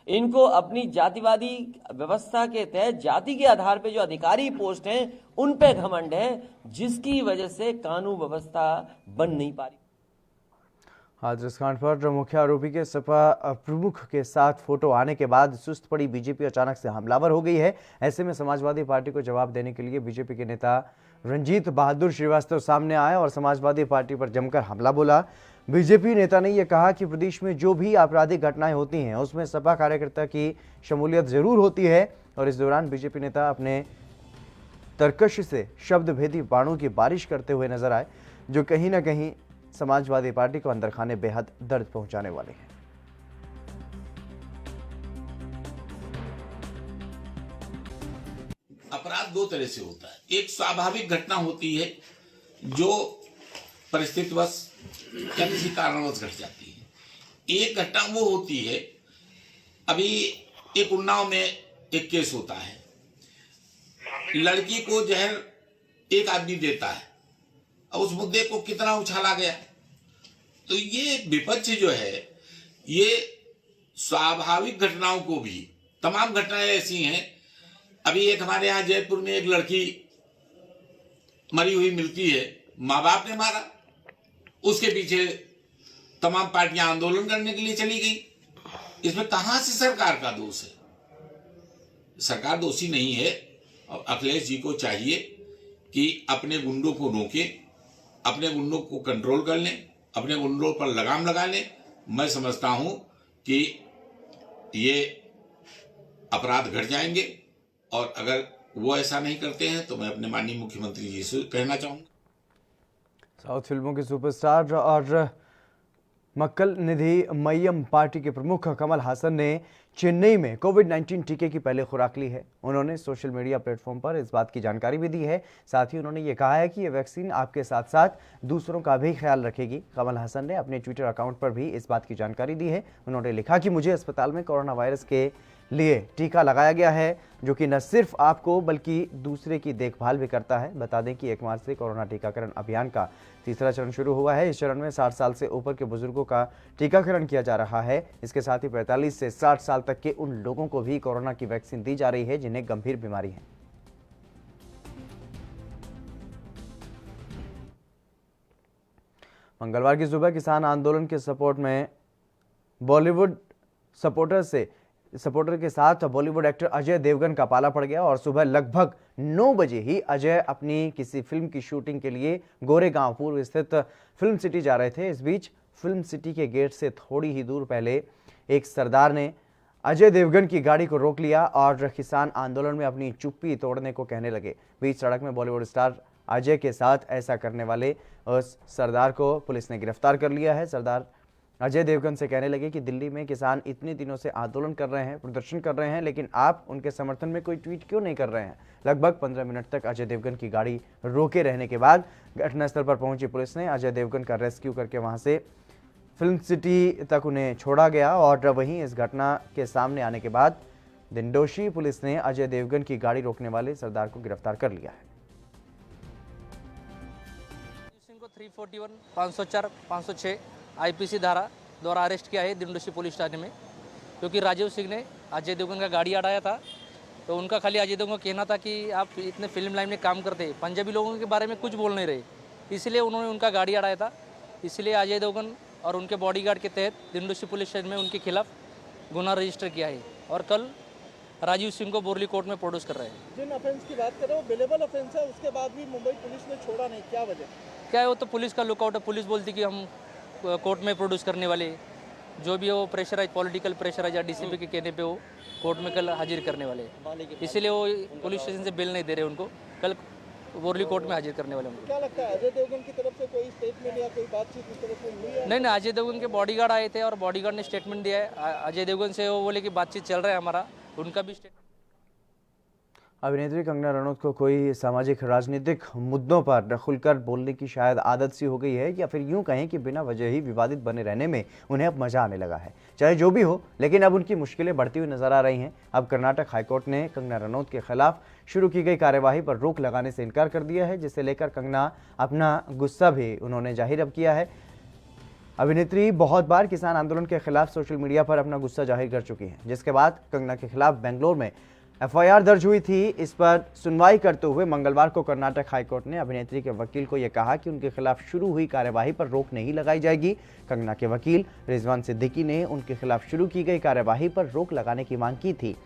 Speaker 7: इनको अपनी जातिवादी व्यवस्था के तहत जाति के आधार पर जो अधिकारी पोस्ट हैं उन पे घमंड है, जिसकी वजह से कानून व्यवस्था बन नहीं पा रही।
Speaker 1: हाथरस कांड पर मुख्य आरोपी के सपा प्रमुख के साथ फोटो आने के बाद सुस्त पड़ी बीजेपी अचानक से हमलावर हो गई है। ऐसे में समाजवादी पार्टी को जवाब देने के लिए बीजेपी के नेता रंजीत बहादुर श्रीवास्तव सामने आए और समाजवादी पार्टी पर जमकर हमला बोला। बीजेपी नेता ने यह कहा कि प्रदेश में जो भी आपराधिक घटनाएं होती हैं उसमें सपा कार्यकर्ता की शमूलियत जरूर होती है। और इस दौरान बीजेपी नेता अपने तरकश से शब्द भेदी बाणों की बारिश करते हुए नजर आए, जो कहीं ना कहीं समाजवादी पार्टी को अंदर खाने बेहद दर्द पहुंचाने वाले हैं।
Speaker 15: अपराध दो तरह से होता है। एक स्वाभाविक घटना होती है जो परिस्थितिवश या किसी कारणवश घट जाती है। एक घटना वो होती है, अभी एक उन्नाव में एक केस होता है, लड़की को जहर एक आदमी देता है, उस मुद्दे को कितना उछाला गया। तो ये विपक्ष जो है, ये स्वाभाविक घटनाओं को भी, तमाम घटनाएं ऐसी हैं। अभी एक हमारे यहाँ जयपुर में एक लड़की मरी हुई मिलती है, माँ बाप ने मारा, उसके पीछे तमाम पार्टियां आंदोलन करने के लिए चली गई। इसमें कहां से सरकार का दोष है? सरकार दोषी नहीं है। और अखिलेश जी को चाहिए कि अपने गुंडों को रोकें, अपने गुंडों को कंट्रोल कर लें, अपने गुंडों पर लगाम लगा लें। मैं समझता हूं कि ये अपराध घट जाएंगे, और अगर वो ऐसा नहीं करते हैं तो मैं अपने माननीय मुख्यमंत्री जी से कहना चाहूंगा।
Speaker 1: साउथ फिल्मों के सुपरस्टार और मक्कल निधि मय्यम पार्टी के प्रमुख कमल हासन ने चेन्नई में कोविड-19 टीके की पहले खुराक ली है। उन्होंने सोशल मीडिया प्लेटफॉर्म पर इस बात की जानकारी भी दी है। साथ ही उन्होंने ये कहा है कि ये वैक्सीन आपके साथ साथ दूसरों का भी ख्याल रखेगी। कमल हासन ने अपने ट्विटर अकाउंट पर भी इस बात की जानकारी दी है। उन्होंने लिखा कि मुझे अस्पताल में कोरोना वायरस के लिए टीका लगाया गया है, जो कि न सिर्फ आपको बल्कि दूसरे की देखभाल भी करता है। बता दें कि 1 मार्च से कोरोना टीकाकरण अभियान का तीसरा चरण शुरू हुआ है। इस चरण में 60 साल से ऊपर के बुजुर्गों का टीकाकरण किया जा रहा है। इसके साथ ही 45 से 60 साल तक के उन लोगों को भी कोरोना की वैक्सीन दी जा रही है जिन्हें गंभीर बीमारी है। मंगलवार की सुबह किसान आंदोलन के सपोर्ट में बॉलीवुड सपोर्टर के साथ बॉलीवुड एक्टर अजय देवगन का पाला पड़ गया और सुबह लगभग 9 बजे ही अजय अपनी किसी फिल्म की शूटिंग के लिए गोरेगांव पूर्व स्थित फिल्म सिटी जा रहे थे। इस बीच फिल्म सिटी के गेट से थोड़ी ही दूर पहले एक सरदार ने अजय देवगन की गाड़ी को रोक लिया और किसान आंदोलन में अपनी चुप्पी तोड़ने को कहने लगे। बीच सड़क में बॉलीवुड स्टार अजय के साथ ऐसा करने वाले उस सरदार को पुलिस ने गिरफ्तार कर लिया है। सरदार अजय देवगन से कहने लगे कि दिल्ली में किसान इतने दिनों से आंदोलन कर रहे हैं, प्रदर्शन कर रहे हैं, लेकिन आप उनके समर्थन में कोई ट्वीट क्यों नहीं कर रहे हैं। लगभग 15 मिनट तक अजय देवगन की गाड़ी रोके रहने के बाद घटनास्थल पर पहुंची पुलिस ने अजय देवगन का रेस्क्यू करके वहां से फिल्म सिटी तक उन्हें छोड़ा गया। और वहीं इस घटना के सामने आने के बाद दिंडोशी पुलिस ने अजय देवगन की गाड़ी रोकने वाले सरदार को गिरफ्तार कर लिया है।
Speaker 16: 341, 504, 506 आईपीसी धारा द्वारा अरेस्ट किया है दिंडोशी पुलिस थाने में, क्योंकि राजीव सिंह ने अजय देवगन का गाड़ी अड़ाया था। तो उनका खाली अजय देवगन का कहना था कि आप इतने फिल्म लाइन में काम करते हैं, पंजाबी लोगों के बारे में कुछ बोल नहीं रहे, इसलिए उन्होंने उनका गाड़ी अड़ाया था। इसलिए अजय देवगन और उनके बॉडीगार्ड के तहत दिंडोशी पुलिस स्टेशन में उनके खिलाफ गुना रजिस्टर किया है और कल राजीव सिंह को बोरली कोर्ट में प्रोड्यूस कर रहे हैं।
Speaker 17: जिन ऑफेंस की बात कर रहे हो बेलेबल ऑफेंस है, उसके बाद भी मुंबई पुलिस ने छोड़ा नहीं, क्या वजह?
Speaker 16: क्या है वो तो पुलिस का लुकआउट है। पुलिस बोलती कि हम कोर्ट में प्रोड्यूस करने वाले, जो भी वो प्रेशराइज पॉलिटिकल प्रेशराइज या डीसीपी के कहने पे वो कोर्ट में कल हाजिर करने वाले, इसीलिए वो पुलिस स्टेशन से बेल नहीं दे रहे उनको, कल बोरली कोर्ट में हाजिर करने वाले उनको।
Speaker 17: क्या लगता है अजय देवगन की तरफ से कोई स्टेटमेंट या कोई बातचीत इस तरफ से हुई है?
Speaker 16: नहीं, अजय देवगन के बॉडीगार्ड आए थे और बॉडीगार्ड ने स्टेटमेंट दिया है। अजय देवगन से वो बोले कि बातचीत चल रहा है हमारा, उनका भी स्टेटमेंट।
Speaker 1: अभिनेत्री कंगना रनौत को कोई सामाजिक राजनीतिक मुद्दों पर खुलकर बोलने की शायद आदत सी हो गई है, या फिर यूं कहें कि बिना वजह ही विवादित बने रहने में उन्हें अब मजा आने लगा है। चाहे जो भी हो, लेकिन अब उनकी मुश्किलें बढ़ती हुई नजर आ रही हैं। अब कर्नाटक हाईकोर्ट ने कंगना रनौत के खिलाफ शुरू की गई कार्यवाही पर रोक लगाने से इनकार कर दिया है, जिसे लेकर कंगना अपना गुस्सा भी उन्होंने जाहिर अब किया है। अभिनेत्री बहुत बार किसान आंदोलन के खिलाफ सोशल मीडिया पर अपना गुस्सा जाहिर कर चुकी हैं, जिसके बाद कंगना के खिलाफ बेंगलोर में एफआईआर दर्ज हुई थी। इस पर सुनवाई करते हुए मंगलवार को कर्नाटक हाईकोर्ट ने अभिनेत्री के वकील को यह कहा कि उनके खिलाफ शुरू हुई कार्यवाही पर रोक नहीं लगाई जाएगी। कंगना के वकील रिजवान सिद्दीकी ने उनके खिलाफ शुरू की गई कार्यवाही पर रोक लगाने की मांग की थी।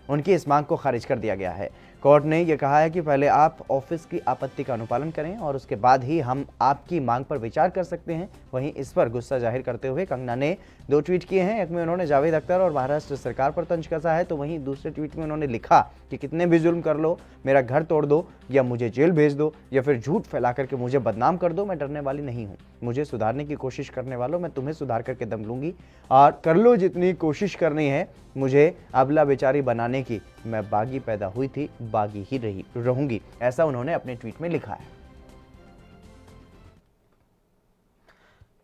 Speaker 1: उनकी इस मांग को खारिज कर दिया गया है। कोर्ट ने यह कहा है कि पहले आप ऑफिस की आपत्ति का अनुपालन करें और उसके बाद ही हम आपकी मांग पर विचार कर सकते हैं। वहीं इस पर गुस्सा जाहिर करते हुए कंगना ने 2 ट्वीट किए हैं। एक में उन्होंने जावेद अख्तर और महाराष्ट्र सरकार पर तंज कसा है, तो वहीं दूसरे ट्वीट में उन्होंने लिखा कि कितने भी जुल्म कर लो, मेरा घर तोड़ दो या मुझे जेल भेज दो या फिर झूठ फैला करके मुझे बदनाम कर दो, मैं डरने वाली नहीं हूँ। मुझे सुधारने की कोशिश करने वालों, मैं तुम्हें सुधार करके दम लूंगी और कर लो जितनी कोशिश करनी है मुझे अबला बेचारी बनाने की। मैं बागी पैदा हुई थी, बागी ही रहूंगी, ऐसा उन्होंने अपने ट्वीट में लिखा है।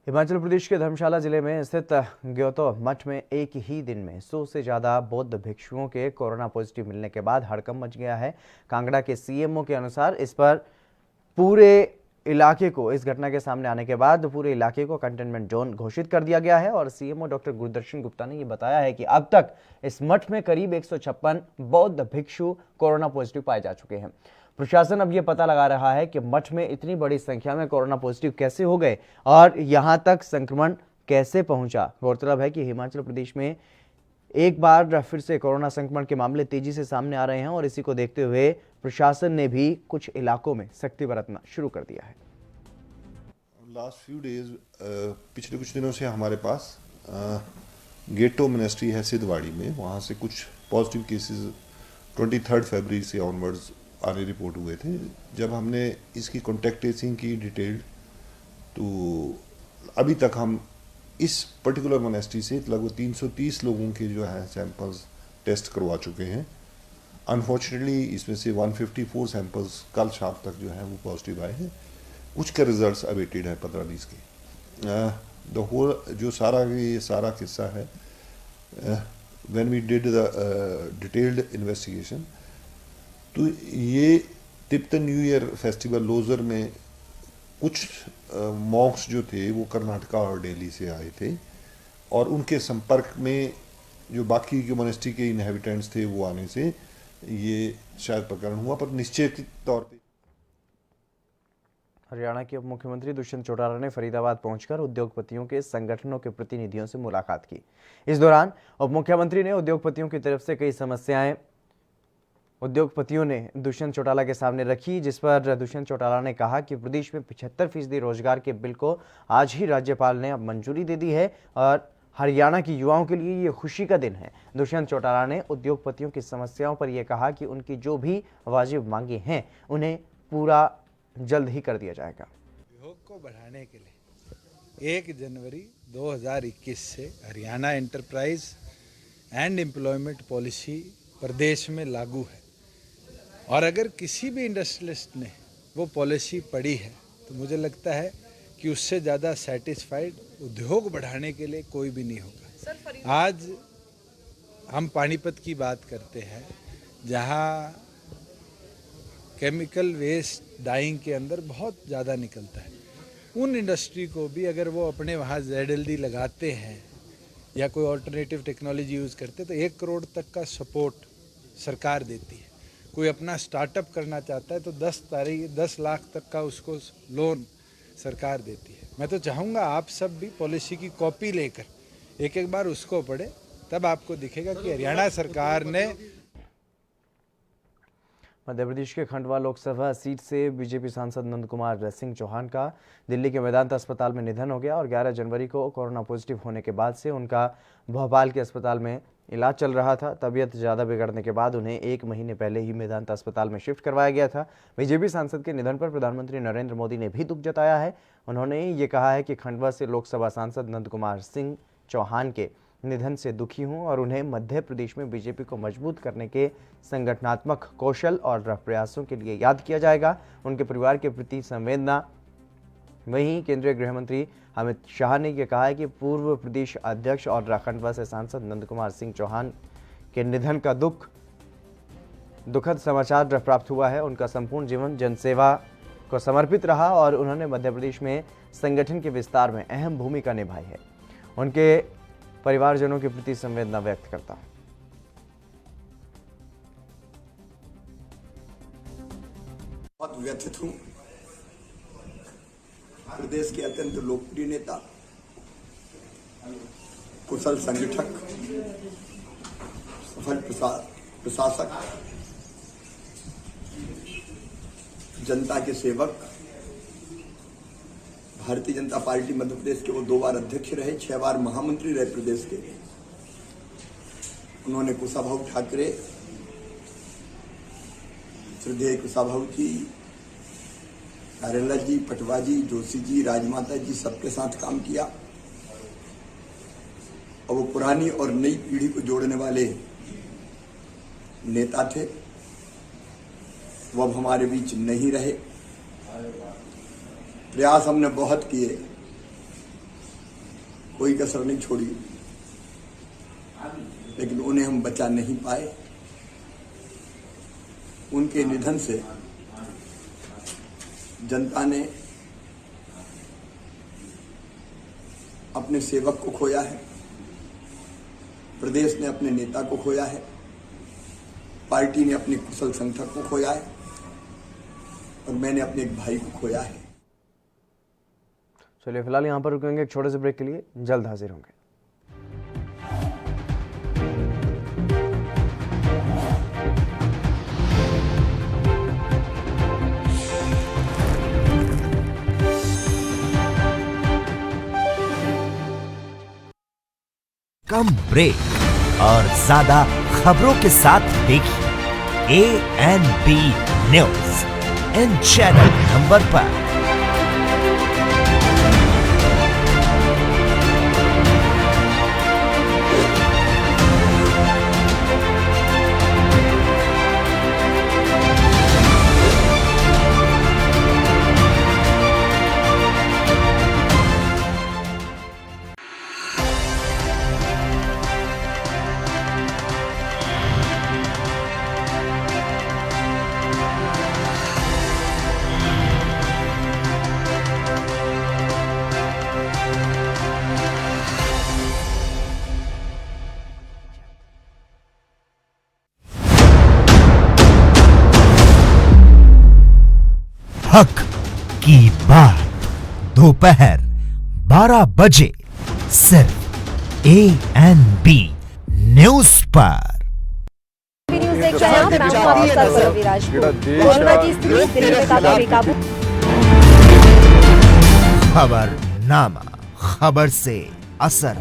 Speaker 1: हिमाचल प्रदेश के धर्मशाला जिले में स्थित ग्योतो मठ में एक ही दिन में 100 से ज्यादा बौद्ध भिक्षुओं के कोरोना पॉजिटिव मिलने के बाद हड़कंप मच गया है। कांगड़ा के सीएमओ के अनुसार इस पर पूरे इलाके को, इस घटना के सामने आने के बाद पूरे इलाके को कंटेनमेंट जोन घोषित कर दिया गया है। और सीएमओ डॉक्टर गुरदर्शन गुप्ता ने यह बताया है कि अब तक इस मठ में करीब 156 बौद्ध भिक्षु कोरोना पॉजिटिव पाए जा चुके हैं। प्रशासन अब यह पता लगा रहा है कि मठ में इतनी बड़ी संख्या में कोरोना पॉजिटिव कैसे हो गए और यहां तक संक्रमण कैसे पहुंचा। गौरतलब है कि हिमाचल प्रदेश में एक बार फिर से कोरोना संक्रमण के मामले तेजी से सामने आ रहे हैं और इसी को देखते हुए प्रशासन ने भी कुछ इलाकों में सख्ती बरतना शुरू कर दिया है।
Speaker 18: लास्ट फ्यू डेज पिछले कुछ दिनों से हमारे पास गेटो मोनेस्ट्री है सिद्धवाड़ी में, वहाँ से कुछ पॉजिटिव केसेस 23 फरवरी से ऑनवर्ड्स आने रिपोर्ट हुए थे। जब हमने इसकी कॉन्टैक्ट ट्रेसिंग की डिटेल, तो अभी तक हम इस पर्टिकुलर मोनेस्ट्री से लगभग 330 लोगों के जो है सैंपल्स टेस्ट करवा चुके हैं। अनफॉर्चुनेटली इसमें से 154 सैंपल्स कल शाम तक जो है वो पॉजिटिव आए हैं। कुछ के रिजल्ट्स अवेटेड है 15-20 के। द होल जो सारा किस्सा है, when we did the detailed investigation, तो ये Tibetan new year festival Losar में कुछ मॉन्क्स जो थे वो कर्नाटका और दिल्ली से आए थे और उनके संपर्क में जो बाकी के मोनेस्ट्री के इनहेबिटेंट्स थे वो आने से ये शायद प्रकरण हुआ, पर निश्चित तौर पे।
Speaker 1: हरियाणा के उप मुख्यमंत्री दुष्यंत चौटाला ने फरीदाबाद पहुंचकर उद्योगपतियों के संगठनों के प्रतिनिधियों से मुलाकात की। इस दौरान उप मुख्यमंत्री ने उद्योगपतियों की तरफ से कई समस्याएं उद्योगपतियों ने दुष्यंत चौटाला के सामने रखी, जिस पर दुष्यंत चौटाला ने कहा कि प्रदेश में 75% रोजगार के बिल को आज ही राज्यपाल ने अब मंजूरी दे दी है और हरियाणा की युवाओं के लिए ये खुशी का दिन है। दुष्यंत चौटाला ने उद्योगपतियों की समस्याओं पर यह कहा कि उनकी जो भी वाजिब मांगे हैं उन्हें पूरा जल्द ही कर दिया जाएगा।
Speaker 19: उद्योग को बढ़ाने के लिए 1 जनवरी 2021 से Haryana enterprise and employment policy प्रदेश में लागू है और अगर किसी भी इंडस्ट्रियलिस्ट ने वो पॉलिसी पढ़ी है तो मुझे लगता है कि उससे ज़्यादा सेटिस्फाइड उद्योग बढ़ाने के लिए कोई भी नहीं होगा। आज हम पानीपत की बात करते हैं जहाँ केमिकल वेस्ट डाइंग के अंदर बहुत ज़्यादा निकलता है। उन इंडस्ट्री को भी अगर वो अपने वहाँ ZLD लगाते हैं या कोई ऑल्टरनेटिव टेक्नोलॉजी यूज़ करते तो 1 करोड़ तक का सपोर्ट सरकार देती है। कोई अपना स्टार्टअप करना चाहता है तो 10 लाख तक का उसको लोन सरकार देती है। मैं तो चाहूँगा आप सब भी पॉलिसी की कॉपी लेकर एक बार उसको पढ़े, तब आपको दिखेगा कि हरियाणा सरकार ने।
Speaker 1: मध्य प्रदेश के खंडवा लोकसभा सीट से बीजेपी सांसद नंद कुमार सिंह चौहान का दिल्ली के मेदांता अस्पताल में निधन हो गया और 11 जनवरी को कोरोना पॉजिटिव होने के बाद से उनका भोपाल के अस्पताल में इलाज चल रहा था। तबीयत ज़्यादा बिगड़ने के बाद उन्हें 1 महीने पहले ही मेदांता अस्पताल में शिफ्ट करवाया गया था। बीजेपी सांसद के निधन पर प्रधानमंत्री नरेंद्र मोदी ने भी दुख जताया है। उन्होंने ये कहा है कि खंडवा से लोकसभा सांसद नंद कुमार सिंह चौहान के निधन से दुखी हूं और उन्हें मध्य प्रदेश में बीजेपी को मजबूत करने के संगठनात्मक कौशल और प्रयासों के लिए याद किया जाएगा। उनके परिवार के प्रति संवेदना। वहीं केंद्रीय गृह मंत्री अमित शाह ने यह कहा है कि पूर्व प्रदेश अध्यक्ष और खंडवा से सांसद नंद कुमार सिंह चौहान के निधन का दुखद समाचार प्राप्त हुआ है। उनका संपूर्ण जीवन जनसेवा को समर्पित रहा और उन्होंने मध्य प्रदेश में संगठन के विस्तार में अहम भूमिका निभाई है। उनके परिवारजनों के प्रति संवेदना व्यक्त करता हूं।
Speaker 20: बहुत व्यथित हूं। प्रदेश के अत्यंत लोकप्रिय नेता, कुशल संगठक, सफल प्रशासक, जनता के सेवक, भारतीय जनता पार्टी मध्य प्रदेश के वो 2 बार अध्यक्ष रहे, 6 बार महामंत्री रहे प्रदेश के। उन्होंने कुशाभाऊ ठाकरे, श्रद्धेय कुशाभाऊ जी, कार्यालय जी, पटवा जी, जोशी जी, राजमाता जी, सबके साथ काम किया और वो पुरानी और नई पीढ़ी को जोड़ने वाले नेता थे। वो अब हमारे बीच नहीं रहे। प्रयास हमने बहुत किए, कोई कसर नहीं छोड़ी, लेकिन उन्हें हम बचा नहीं पाए। उनके निधन से जनता ने अपने सेवक को खोया है, प्रदेश ने अपने नेता को खोया है, पार्टी ने अपने कुशल संगठक को खोया है और मैंने अपने एक भाई को खोया है।
Speaker 1: चलिए फिलहाल यहाँ पर रुकेंगे एक छोटे से ब्रेक के लिए, जल्द हाजिर होंगे।
Speaker 21: कम ब्रेक और ज्यादा खबरों के साथ देखिए ANB news in channel number पर। हक की बात दोपहर 12 बजे सिर्फ ANB न्यूज पर।
Speaker 22: न्यूज देख रहे हैं आप, नाम है विराजपुर। कोरोना की स्थिति दिल्ली में काफी बेकाबू।
Speaker 21: खबरनामा, खबर से असर।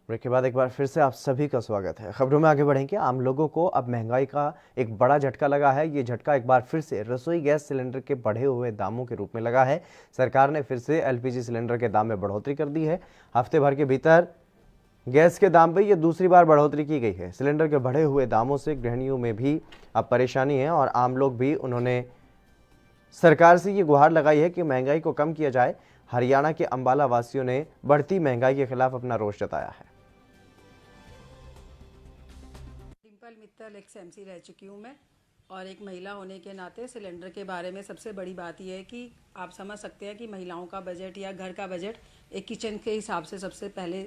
Speaker 1: ब्रेक ब्रेक के बाद एक बार फिर से आप सभी का स्वागत है। खबरों में आगे बढ़ेंगे। आम लोगों को अब महंगाई का एक बड़ा झटका लगा है। ये झटका एक बार फिर से रसोई गैस सिलेंडर के बढ़े हुए दामों के रूप में लगा है। सरकार ने फिर से एलपीजी सिलेंडर के दाम में बढ़ोतरी कर दी है। हफ्ते भर के भीतर गैस के दाम पर यह दूसरी बार बढ़ोतरी की गई है। सिलेंडर के बढ़े हुए दामों से गृहिणियों में भी अब परेशानी है और आम लोग भी उन्होंने सरकार से ये गुहार लगाई है कि महंगाई को कम किया जाए। हरियाणा के अंबाला वासियों ने बढ़ती महंगाई के खिलाफ अपना रोष जताया है।
Speaker 2: डिम्पल मित्तल एक्स एमसी रह चुकी हूँ मैं, और एक महिला होने के नाते सिलेंडर के बारे में सबसे बड़ी बात यह है कि आप समझ सकते हैं कि महिलाओं का बजट या घर का बजट एक किचन के हिसाब से सबसे पहले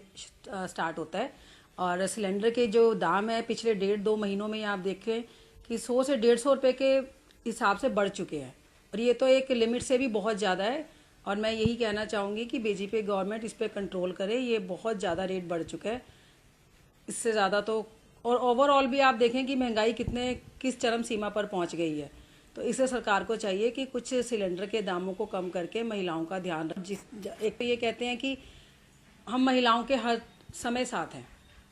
Speaker 2: स्टार्ट होता है। और सिलेंडर के जो दाम है पिछले 1.5-2 महीनों में आप देखें कि 100 से 150 रुपये के हिसाब से बढ़ चुके हैं, और ये तो एक लिमिट से भी बहुत ज़्यादा है। और मैं यही कहना चाहूँगी कि बीजेपी गवर्नमेंट इस पर कंट्रोल करे। ये बहुत ज़्यादा रेट बढ़ चुका है, इससे ज़्यादा तो। और ओवरऑल भी आप देखें कि महंगाई किस चरम सीमा पर पहुंच गई है। तो इससे सरकार को चाहिए कि कुछ सिलेंडर के दामों को कम करके महिलाओं का ध्यान एक तो ये कहते हैं कि हम महिलाओं के हर समय साथ हैं,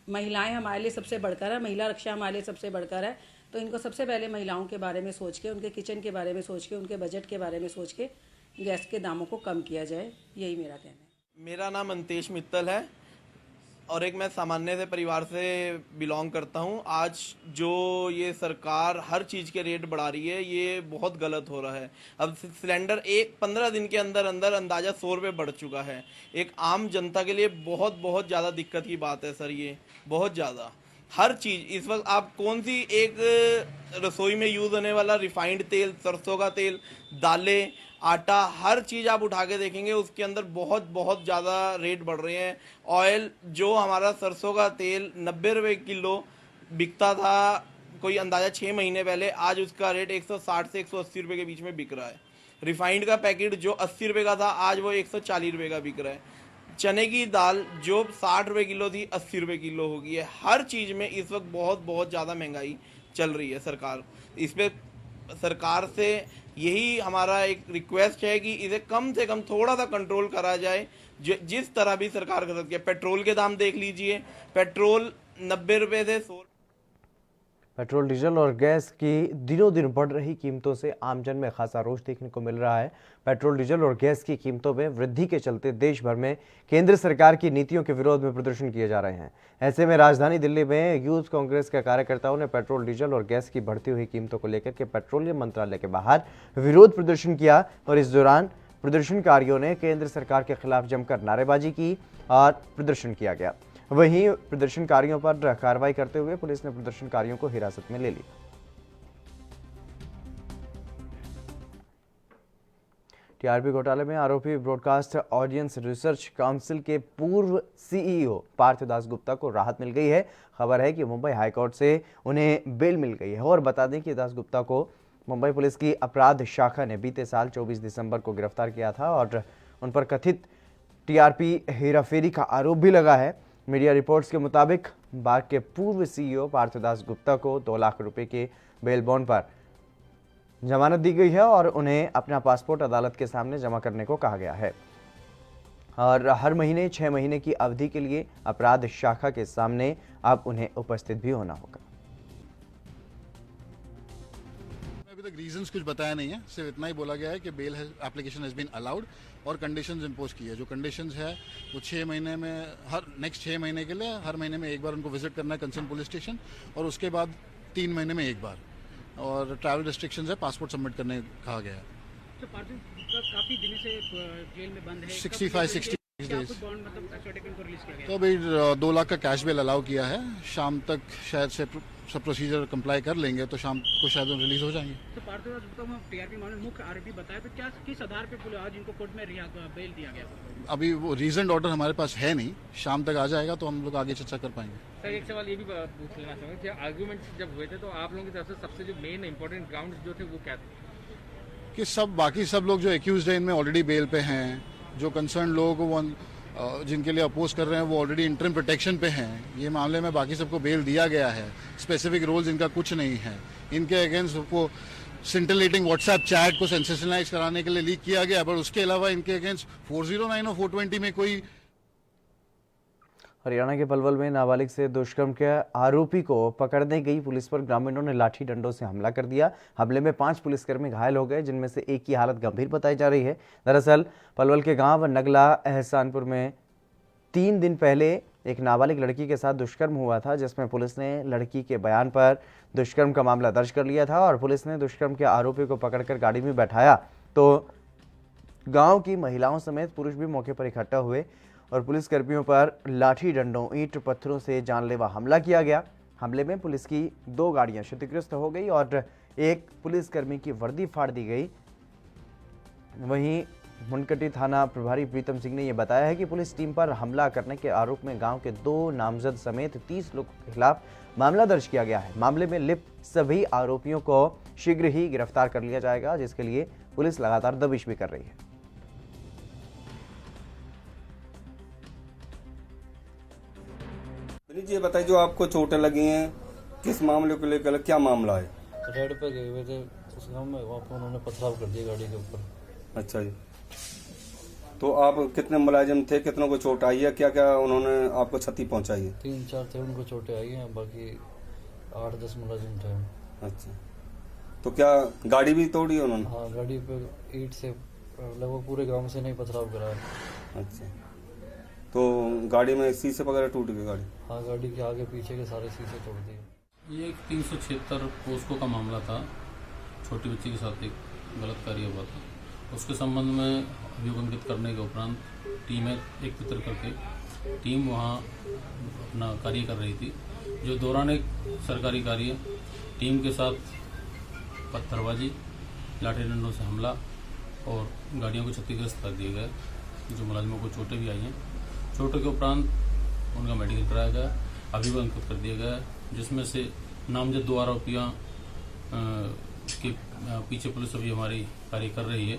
Speaker 2: महिलाएं हमारे लिए सबसे बढ़कर है, महिला रक्षा हमारे लिए सबसे बढ़कर है। तो इनको सबसे पहले महिलाओं के बारे में सोच के, उनके किचन के बारे में सोच के, उनके बजट के बारे में सोच के गैस के दामों को कम किया जाए, यही मेरा कहना है।
Speaker 10: मेरा नाम अंतेश मित्तल है और एक मैं सामान्य से परिवार से बिलोंग करता हूं। आज जो ये सरकार हर चीज़ के रेट बढ़ा रही है, ये बहुत गलत हो रहा है। अब सिलेंडर 15 दिन के अंदर अंदर अंदाज़ा 100 रुपये बढ़ चुका है। एक आम जनता के लिए बहुत ज़्यादा दिक्कत की बात है सर, ये बहुत ज़्यादा। हर चीज़ इस वक्त आप कौन सी एक रसोई में यूज़ होने वाला रिफाइंड तेल, सरसों का तेल, दालें, आटा, हर चीज़ आप उठा के देखेंगे उसके अंदर बहुत ज़्यादा रेट बढ़ रहे हैं। ऑयल, जो हमारा सरसों का तेल 90 रुपये किलो बिकता था कोई अंदाज़ा 6 महीने पहले, आज उसका रेट 160 से 180 रुपये के बीच में बिक रहा है। रिफाइंड का पैकेट जो 80 रुपये का था, आज वो 140 रुपये का बिक रहा है। चने की दाल जो 60 रुपये किलो थी, 80 रुपये किलो हो गई है। हर चीज़ में इस वक्त बहुत ज़्यादा महंगाई चल रही है। सरकार इस पर सरकार से यही हमारा एक रिक्वेस्ट है कि इसे कम से कम थोड़ा सा कंट्रोल करा जाए, जिस तरह भी सरकार कर सकती है। पेट्रोल के दाम देख लीजिए, पेट्रोल 90 रुपये से 100।
Speaker 1: पेट्रोल, डीजल और गैस की दिनों दिन बढ़ रही कीमतों से आमजन में खासा रोष देखने को मिल रहा है। पेट्रोल, डीजल और गैस की कीमतों में वृद्धि के चलते देश भर में केंद्र सरकार की नीतियों के विरोध में प्रदर्शन किए जा रहे हैं। ऐसे में राजधानी दिल्ली में यूथ कांग्रेस के कार्यकर्ताओं ने पेट्रोल, डीजल और गैस की बढ़ती हुई कीमतों को लेकर के पेट्रोलियम मंत्रालय के बाहर विरोध प्रदर्शन किया और इस दौरान प्रदर्शनकारियों ने केंद्र सरकार के खिलाफ जमकर नारेबाजी की और प्रदर्शन किया गया। वहीं प्रदर्शनकारियों पर कार्रवाई करते हुए पुलिस ने प्रदर्शनकारियों को हिरासत में ले लिया। टीआरपी घोटाले में आरोपी ब्रॉडकास्ट ऑडियंस रिसर्च काउंसिल के पूर्व सीईओ पार्थ दासगुप्ता को राहत मिल गई है। खबर है कि मुंबई हाईकोर्ट से उन्हें बेल मिल गई है। और बता दें कि दासगुप्ता को मुंबई पुलिस की अपराध शाखा ने बीते साल 24 दिसंबर को गिरफ्तार किया था और उन पर कथित टीआरपी हेराफेरी का आरोप भी लगा है। मीडिया रिपोर्ट्स के मुताबिक बाग के पूर्व सीईओ पार्थ दासगुप्ता को 2 लाख रुपए के बेल बॉन्ड पर जमानत दी गई है और उन्हें अपना पासपोर्ट अदालत के सामने जमा करने को कहा गया है और हर महीने 6 महीने की अवधि के लिए अपराध शाखा के सामने अब उन्हें उपस्थित भी होना होगा।
Speaker 3: अभी तक रीजंस कुछ बताया नहीं है, सिर्फ इतना ही बोला गया है कि bail application has been allowed और कंडीशंस इंपोज की है। जो कंडीशंस है वो 6 महीने में, हर नेक्स्ट 6 महीने के लिए हर महीने में एक बार उनको विजिट करना है कंसर्न पुलिस स्टेशन, और उसके बाद 3 महीने में एक बार, और ट्रैवल रिस्ट्रिक्शंस है, पासपोर्ट सबमिट करने कहा गया है।
Speaker 23: तो काफी दिनों से जेल में बंद है,
Speaker 3: 65-60 डेज।
Speaker 23: तो
Speaker 3: तो अभी 2 लाख का कैश बेल अलाउ किया है। शाम तक शायद से सब प्रोसीजर कंप्लाई कर लेंगे तो शाम को शायद रिलीज हो जाएंगे।
Speaker 23: तो पार्थ दासगुप्ता टीआरपी मामले मुख्य आरोपी बताया, तो क्या किस आधार पे आज इनको कोर्ट में बेल दिया गया?
Speaker 3: अभी वो रीजन ऑर्डर हमारे पास है नहीं, शाम तक आ जाएगा तो हम लोग आगे चर्चा कर पाएंगे।
Speaker 24: सर एक सवाल ये भी पूछ लेना चाहूँगा कि आर्ग्यूमेंट्स जब हुए थे तो आप लोगों की तरफ से सबसे जो मेन इंपॉर्टेंट ग्राउंड जो थे वो क्या थे?
Speaker 3: कि बाकी सब लोग जो एक्यूज्ड हैं इनमें ऑलरेडी बेल पे हैं। जो कंसर्न लोग वो जिनके लिए अपोज कर रहे हैं वो ऑलरेडी इंटरिम प्रोटेक्शन पे हैं। ये मामले में बाकी सबको बेल दिया गया है। स्पेसिफिक रोल्स इनका कुछ नहीं है। इनके अगेंस्ट वो सिंटिलेटिंग व्हाट्सएप चैट को सेंसेशनलाइज कराने के लिए लीक किया गया, पर उसके अलावा इनके अगेंस्ट 409 और 420 में कोई।
Speaker 1: हरियाणा के पलवल में नाबालिग से दुष्कर्म के आरोपी को पकड़ने गई पुलिस पर ग्रामीणों ने लाठी डंडों से हमला कर दिया। हमले में 5 पुलिसकर्मी घायल हो गए, जिनमें से एक की हालत गंभीर बताई जा रही है। दरअसल पलवल के गांव नगला एहसानपुर में 3 दिन पहले एक नाबालिग लड़की के साथ दुष्कर्म हुआ था, जिसमें पुलिस ने लड़की के बयान पर दुष्कर्म का मामला दर्ज कर लिया था और पुलिस ने दुष्कर्म के आरोपी को पकड़कर गाड़ी में बैठाया तो गांव की महिलाओं समेत पुरुष भी मौके पर इकट्ठा हुए और पुलिस कर्मियों पर लाठी डंडों, ईंट पत्थरों से जानलेवा हमला किया गया। हमले में पुलिस की 2 गाड़ियां क्षतिग्रस्त हो गई और एक पुलिसकर्मी की वर्दी फाड़ दी गई। वहीं मुनकटी थाना प्रभारी प्रीतम सिंह ने यह बताया है कि पुलिस टीम पर हमला करने के आरोप में गांव के 2 नामजद समेत 30 लोगों के खिलाफ मामला दर्ज किया गया है। मामले में लिप्त सभी आरोपियों को शीघ्र ही गिरफ्तार कर लिया जाएगा, जिसके लिए पुलिस लगातार दबिश भी कर रही है।
Speaker 4: जी बताइए, जो आपको चोटें लगी हैं किस मामले को लेकर, क्या मामला है?
Speaker 5: रेड पे गए हुए थे उस गांव में, वहाँ पर उन्होंने पथराव कर दिया गाड़ी के ऊपर।
Speaker 4: अच्छा जी, तो आप कितने मुलाजिम थे, कितनों को चोट आई है, क्या क्या उन्होंने आपको क्षति पहुंचाई है?
Speaker 5: 3-4 थे, उनको चोटें आई हैं, बाकी 8-10 मुलाजिम थे।
Speaker 4: अच्छा, तो क्या गाड़ी भी तोड़ी है उन्होंने?
Speaker 5: हाँ, गाड़ी पे ईंट से लगभग पूरे गांव से नहीं पथराव करा।
Speaker 4: अच्छा, तो गाड़ी में शीशे वगैरह टूट गए? गाड़ी,
Speaker 5: हाँ, गाड़ी के आगे पीछे के सारे शीशे तोड़ दिए।
Speaker 6: ये एक 376 पोस्को का मामला था। छोटी बच्ची के साथ एक गलत कार्य हुआ था, उसके संबंध में अभियोग अंकित करने के उपरांत टीम एकत्र करके टीम वहाँ अपना कार्य कर रही थी। जो दौरान एक सरकारी कार्य टीम के साथ पत्थरबाजी, लाठी डंडों से हमला और गाड़ियों को क्षतिग्रस्त कर दिए गए। जो मुलाजिमों को चोटें भी आई हैं, चोटों के उपरांत उनका मेडिकल कराया गया, अभियोग अंकित कर दिया गया, जिसमें से नामजद 2 आरोपियां के पीछे पुलिस अभी हमारी कार्य कर रही है,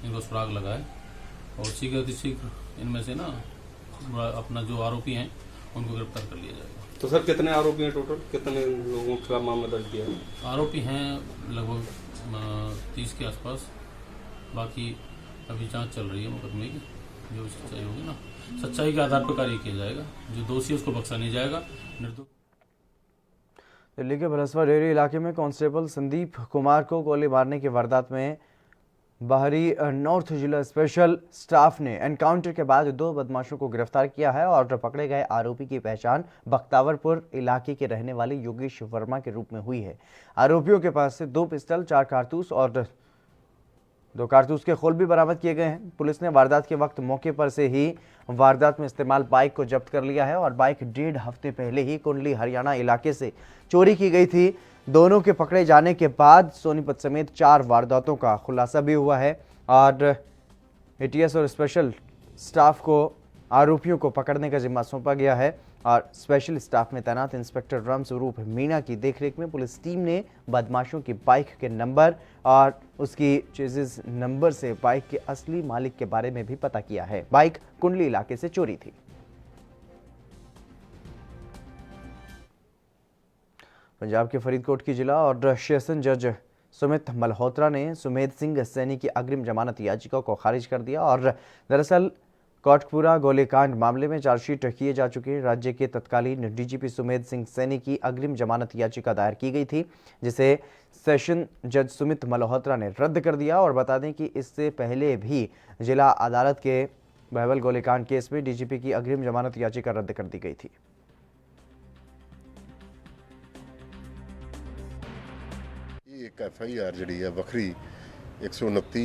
Speaker 6: इनको सुराग लगा है और शीघ्र अतिशीघ्र इनमें से ना अपना जो आरोपी हैं उनको गिरफ्तार कर लिया जाएगा।
Speaker 4: तो सर कितने आरोपी हैं टोटल, कितने लोगों के खिलाफ मामला दर्ज किया है?
Speaker 6: आरोपी हैं लगभग 30 के आसपास। बाकी अभी जांच चल रही है मुकदमे की, जो सच्चाई होगी ना, सच्चाई के आधार पर कार्य किया जाएगा। जो दोषी है उसको बख्शा नहीं जाएगा।
Speaker 1: दिल्ली के भलसवा डेयरी इलाके में कांस्टेबल संदीप कुमार को गोली मारने की वारदात में बाहरी नॉर्थ जिला स्पेशल स्टाफ ने एनकाउंटर के बाद 2 बदमाशों को गिरफ्तार किया है और पकड़े गए आरोपी की पहचान बख्तावरपुर इलाके के रहने वाले योगेश वर्मा के रूप में हुई है। आरोपियों के पास से 2 पिस्टल, 4 कारतूस और 2 कारतूस के खोल भी बरामद किए गए हैं। पुलिस ने वारदात के वक्त मौके पर से ही वारदात में इस्तेमाल बाइक को जब्त कर लिया है और बाइक 1.5 हफ्ते पहले ही कुंडली हरियाणा इलाके से चोरी की गई थी। दोनों के पकड़े जाने के बाद सोनीपत समेत 4 वारदातों का खुलासा भी हुआ है और एटीएस और स्पेशल स्टाफ को आरोपियों को पकड़ने का जिम्मा सौंपा गया है और स्पेशल स्टाफ में तैनात इंस्पेक्टर राम स्वरूप मीणा की देखरेख में पुलिस टीम ने बदमाशों की बाइक के नंबर और उसकी चेजिस नंबर से बाइक के असली मालिक के बारे में भी पता किया है। बाइक कुंडली इलाके से चोरी थी। पंजाब के फरीदकोट की जिला और सेशन जज सुमित मल्होत्रा ने सुमेध सिंह सैनी की अग्रिम जमानत याचिका को खारिज कर दिया और दरअसल कोटकपुरा गोलीकांड मामले में चार्जशीट किए जा चुके राज्य के तत्कालीन डीजीपी सुमेध सिंह सैनी की अग्रिम जमानत याचिका दायर की गई थी, जिसे सेशन जज सुमित मल्होत्रा ने रद्द कर दिया। और बता दें कि इससे पहले भी जिला अदालत के बहवल गोलीकांड केस में डीजीपी की अग्रिम जमानत याचिका रद्द कर दी गई थी।
Speaker 8: एक FIR ਜਿਹੜੀ ਹੈ ਵੱਖਰੀ 129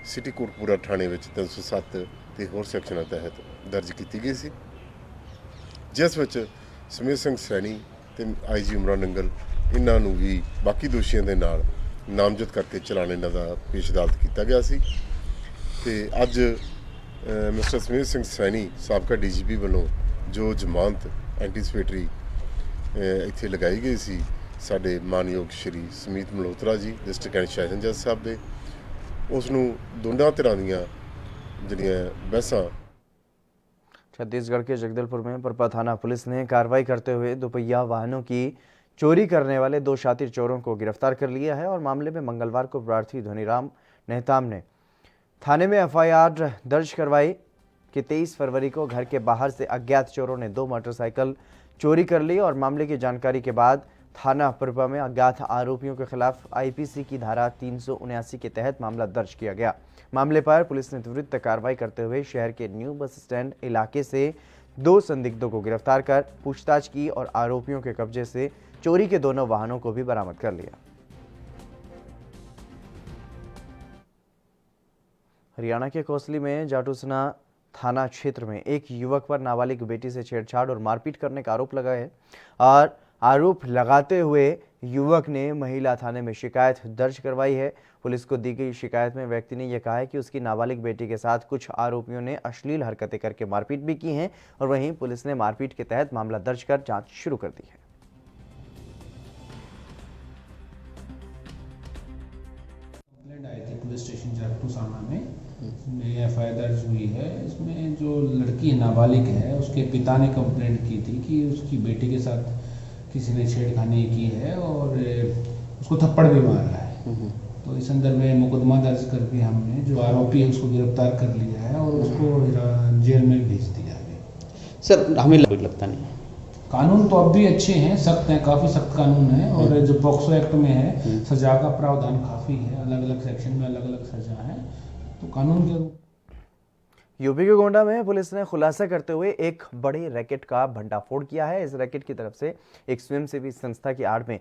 Speaker 8: ਸਿਟੀ ਕੋਟਕਪੂਰਾ ਥਾਣੇ ਵਿੱਚ 307 ਤੇ ਹੋਰ ਸੈਕਸ਼ਨਾਂ ਤਹਿਤ ਦਰਜ ਕੀਤੀ ਗਈ ਸੀ, ਜਿਸ ਵਿੱਚ ਸੁਮੇਧ ਸਿੰਘ ਸੈਣੀ ਤੇ IG ਉਮਰਾਨ ਨੰਗਲ ਇਹਨਾਂ ਨੂੰ ਵੀ ਬਾਕੀ ਦੋਸ਼ੀਆਂ ਦੇ ਨਾਲ ਨਾਮਜ਼ਦ ਕਰਕੇ ਚਲਾਣ ਇਹਨਾਂ ਦਾ ਪੇਸ਼ ਅਦਾਲਤ ਕੀਤਾ ਗਿਆ ਸੀ। ਤੇ ਅੱਜ ਮਿਸਟਰ ਸੁਮੇਧ ਸਿੰਘ ਸੈਣੀ ਸਾਬਕਾ DGP ਵੱਲੋਂ ਜੋ ਜ਼ਮਾਨਤ ਐਂਟੀਸਪੇਟਰੀ ਇੱਥੇ ਲਗਾਈ ਗਈ ਸੀ ਸਾਡੇ ਮਾਨਯੋਗ ਸ਼੍ਰੀ ਸੁਮੀਤ ਮਲਹੋਤਰਾ जी डिस्ट्रिक्ट एंड सेशन जज साहब ਦੇ, ਉਸ ਨੂੰ ਦੋਨਾਂ ਧਿਰਾਂ ਦੀਆਂ ਜਿਹੜੀਆਂ ਬਹਿਸਾਂ।
Speaker 1: छत्तीसगढ़ के जगदलपुर में परपा थाना पुलिस ने कार्रवाई करते हुए दोपहिया वाहनों की चोरी करने वाले 2 शातिर चोरों को गिरफ्तार कर लिया है और मामले में मंगलवार को प्रार्थी धनीराम नेहताम ने थाने में FIR दर्ज करवाई कि 23 फरवरी को घर के बाहर से अज्ञात चोरों ने 2 मोटरसाइकिल चोरी कर ली और मामले की जानकारी के बाद थाना पुरपा में अज्ञात आरोपियों के खिलाफ आईपीसी की धारा 379 के तहत मामला दर्ज किया गया। मामले पर पुलिस ने त्वरित कार्रवाई करते हुए शहर के न्यू बस स्टैंड इलाके से 2 संदिग्धों को गिरफ्तार कर पूछताछ की और आरोपियों के कब्जे से चोरी के दोनों वाहनों को भी बरामद कर लिया। हरियाणा के कोसली में जाटूसना थाना क्षेत्र में एक युवक पर नाबालिग बेटी से छेड़छाड़ और मारपीट करने का आरोप लगा है और आरोप लगाते हुए युवक ने महिला थाने में शिकायत दर्ज करवाई है। पुलिस को दी गई शिकायत में व्यक्ति ने यह कहा है कि उसकी नाबालिग बेटी के साथ कुछ आरोपियों ने अश्लील हरकतें करके मारपीट भी की हैं और वहीं पुलिस ने मारपीट के तहत मामला दर्ज कर जांच शुरू कर दी है।
Speaker 24: पुलिस स्टेशन जाटूसाना में एफआईआर दर्ज हुई है। इसमें जो लड़की नाबालिग है उसके पिता ने कंप्लेंट की थी कि उसकी बेटी के साथ किसी ने छेड़खानी की है और उसको थप्पड़ भी मारा है। तो इस संदर्भ में मुकदमा दर्ज करके हमने जो आरोपी है उसको गिरफ्तार कर लिया है और उसको जेल में भेज दिया है।
Speaker 9: सर हमें लगता नहीं
Speaker 24: कानून तो अब भी अच्छे हैं, सख्त हैं, काफ़ी सख्त कानून है और जो पॉक्सो एक्ट में है सजा का प्रावधान काफ़ी है, अलग अलग सेक्शन में अलग अलग सजा है, तो कानून के
Speaker 1: यूपी के गोंडा में पुलिस ने खुलासा करते हुए एक बड़े रैकेट का भंडाफोड़ किया है। इस रैकेट की तरफ से एक स्वयंसेवी संस्था की आड़ में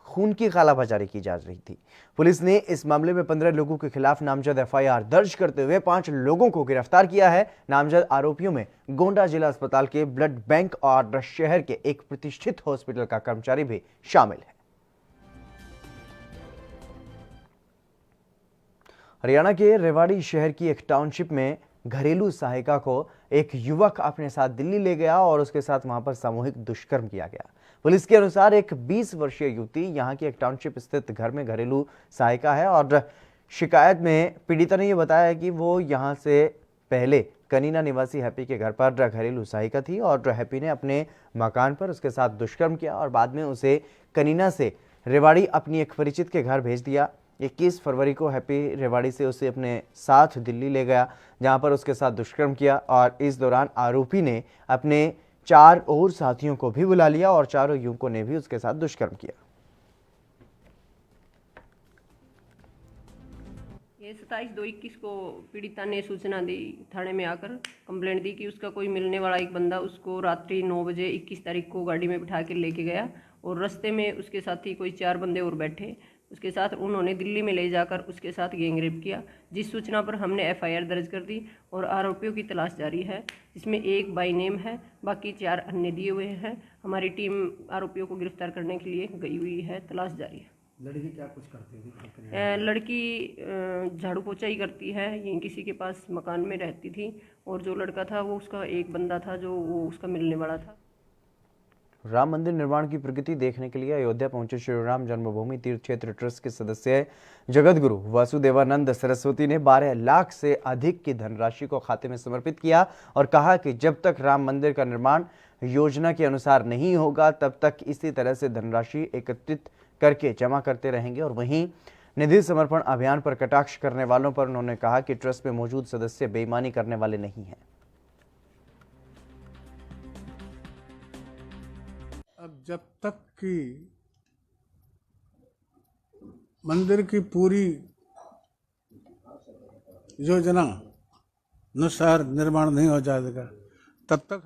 Speaker 1: खून की कालाबाजारी की जा रही थी। पुलिस ने इस मामले में 15 लोगों के खिलाफ नामजद एफआईआर दर्ज करते हुए 5 लोगों को गिरफ्तार किया है। नामजद आरोपियों में गोंडा जिला अस्पताल के ब्लड बैंक और शहर के एक प्रतिष्ठित हॉस्पिटल का कर्मचारी भी शामिल है। हरियाणा के रेवाड़ी शहर की एक टाउनशिप में घरेलू सहायिका को एक युवक अपने साथ दिल्ली ले गया और उसके साथ वहां पर सामूहिक दुष्कर्म किया गया। पुलिस के अनुसार एक 20 वर्षीय युवती यहां की एक टाउनशिप स्थित घर में घरेलू सहायिका है और शिकायत में पीड़िता ने यह बताया कि वो यहां से पहले कनीना निवासी हैप्पी के घर पर घरेलू सहायिका थी और हैप्पी ने अपने मकान पर उसके साथ दुष्कर्म किया और बाद में उसे कनीना से रेवाड़ी अपनी एक परिचित के घर भेज दिया। 21 फरवरी को हैप्पी रेवाड़ी से उसे अपने साथ दिल्ली ले गया जहां पर उसके साथ दुष्कर्म किया और इस दौरान आरोपी ने अपने 4 और साथियों को भी बुला लिया और चारों युवकों ने भी उसके साथ दुष्कर्म किया।
Speaker 11: ये 27/2/21 को पीड़िता ने सूचना दी, थाने में आकर कंप्लेंट दी कि उसका कोई मिलने वाला एक बंदा उसको रात्रि 9 बजे 21 तारीख को गाड़ी में बिठा के लेके गया और रास्ते में उसके साथी कोई 4 बंदे और बैठे, उसके साथ उन्होंने दिल्ली में ले जाकर उसके साथ गैंगरेप किया, जिस सूचना पर हमने एफआईआर दर्ज कर दी और आरोपियों की तलाश जारी है। इसमें एक बाई नेम है, बाकी 4 अन्य दिए हुए हैं। हमारी टीम आरोपियों को गिरफ्तार करने के लिए गई हुई है, तलाश जारी है।
Speaker 23: लड़की क्या कुछ करती थी?
Speaker 11: लड़की झाड़ू पोछा ही करती है, यहीं किसी के पास मकान में रहती थी और जो लड़का था वो उसका एक बंदा था जो वो उसका मिलने वाला था।
Speaker 1: राम मंदिर निर्माण की प्रगति देखने के लिए अयोध्या पहुंचे श्री राम जन्मभूमि तीर्थ क्षेत्र ट्रस्ट के सदस्य जगत गुरु वासुदेवानंद सरस्वती ने 12 लाख से अधिक की धनराशि को खाते में समर्पित किया और कहा कि जब तक राम मंदिर का निर्माण योजना के अनुसार नहीं होगा तब तक इसी तरह से धनराशि एकत्रित करके जमा करते रहेंगे। और वहीं निधि समर्पण अभियान पर कटाक्ष करने वालों पर उन्होंने कहा कि ट्रस्ट में मौजूद सदस्य बेईमानी करने वाले नहीं हैं।
Speaker 12: अब जब तक कि मंदिर की पूरी योजना अनुसार निर्माण नहीं हो जाएगा तब तक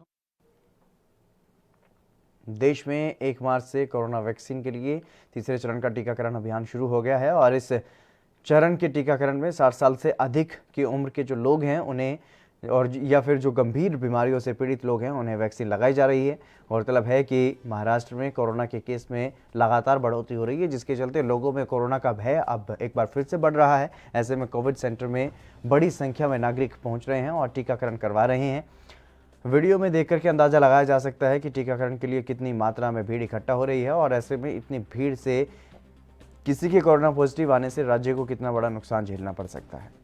Speaker 1: देश में 1 मार्च से कोरोना वैक्सीन के लिए तीसरे चरण का टीकाकरण अभियान शुरू हो गया है और इस चरण के टीकाकरण में 60 साल से अधिक की उम्र के जो लोग हैं उन्हें और या फिर जो गंभीर बीमारियों से पीड़ित लोग हैं उन्हें वैक्सीन लगाई जा रही है। गौरतलब है कि महाराष्ट्र में कोरोना के केस में लगातार बढ़ोतरी हो रही है जिसके चलते लोगों में कोरोना का भय अब एक बार फिर से बढ़ रहा है। ऐसे में कोविड सेंटर में बड़ी संख्या में नागरिक पहुंच रहे हैं और टीकाकरण करवा रहे हैं। वीडियो में देख करके अंदाजा लगाया जा सकता है कि टीकाकरण के लिए कितनी मात्रा में भीड़ इकट्ठा हो रही है और ऐसे में इतनी भीड़ से किसी के कोरोना पॉजिटिव आने से राज्य को कितना बड़ा नुकसान झेलना पड़ सकता है।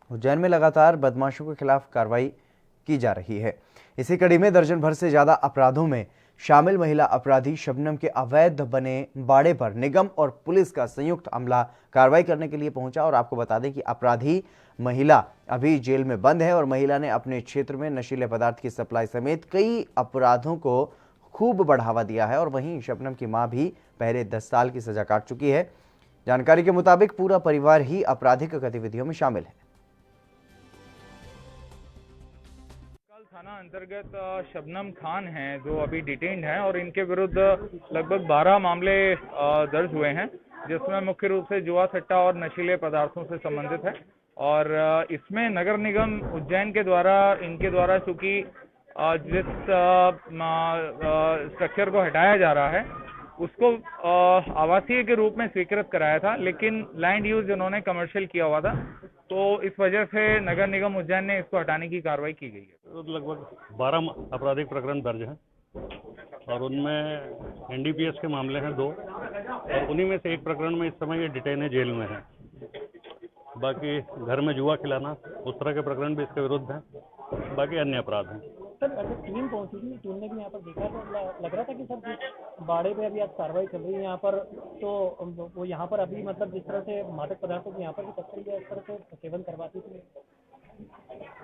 Speaker 1: उज्जैन में लगातार बदमाशों के खिलाफ कार्रवाई की जा रही है। इसी कड़ी में दर्जन भर से ज्यादा अपराधों में शामिल महिला अपराधी शबनम के अवैध बने बाड़े पर निगम और पुलिस का संयुक्त अमला कार्रवाई करने के लिए पहुंचा। और आपको बता दें कि अपराधी महिला अभी जेल में बंद है और महिला ने अपने क्षेत्र में नशीले पदार्थ की सप्लाई समेत कई अपराधों को खूब बढ़ावा दिया है। और वहीं शबनम की मां भी पहले 10 साल की सजा काट चुकी है। जानकारी के मुताबिक पूरा परिवार ही आपराधिक गतिविधियों में शामिल है।
Speaker 7: थाना अंतर्गत शबनम खान हैं जो अभी डिटेन्ड हैं और इनके विरुद्ध लगभग 12 मामले दर्ज हुए हैं, जिसमें मुख्य रूप से जुआ सट्टा और नशीले पदार्थों से संबंधित है। और इसमें नगर निगम उज्जैन के द्वारा इनके द्वारा चूंकि जिस स्ट्रक्चर को हटाया जा रहा है उसको आवासीय के रूप में स्वीकृत कराया था, लेकिन लैंड यूज उन्होंने कमर्शियल किया हुआ था, तो इस वजह से नगर निगम उज्जैन ने इसको हटाने की कार्रवाई की गई है।
Speaker 13: लगभग 12 आपराधिक प्रकरण दर्ज हैं और उनमें एनडीपीएस के मामले हैं 2 और उन्हीं में से एक प्रकरण में इस समय ये डिटेन है, जेल में है। बाकी घर में जुआ खिलाना उस तरह के प्रकरण भी इसके विरुद्ध हैं, बाकी अन्य अपराध हैं।
Speaker 23: सर टीम पहुंची थी, टीम ने भी यहाँ पर देखा तो लग रहा था कि सर बाड़े पे अभी आज कार्रवाई चल रही है यहाँ पर, तो वो यहाँ पर अभी मतलब जिस तरह से मादक पदार्थों की यहाँ पर भी तस्करी इस तरह से सेवन करवाती थी।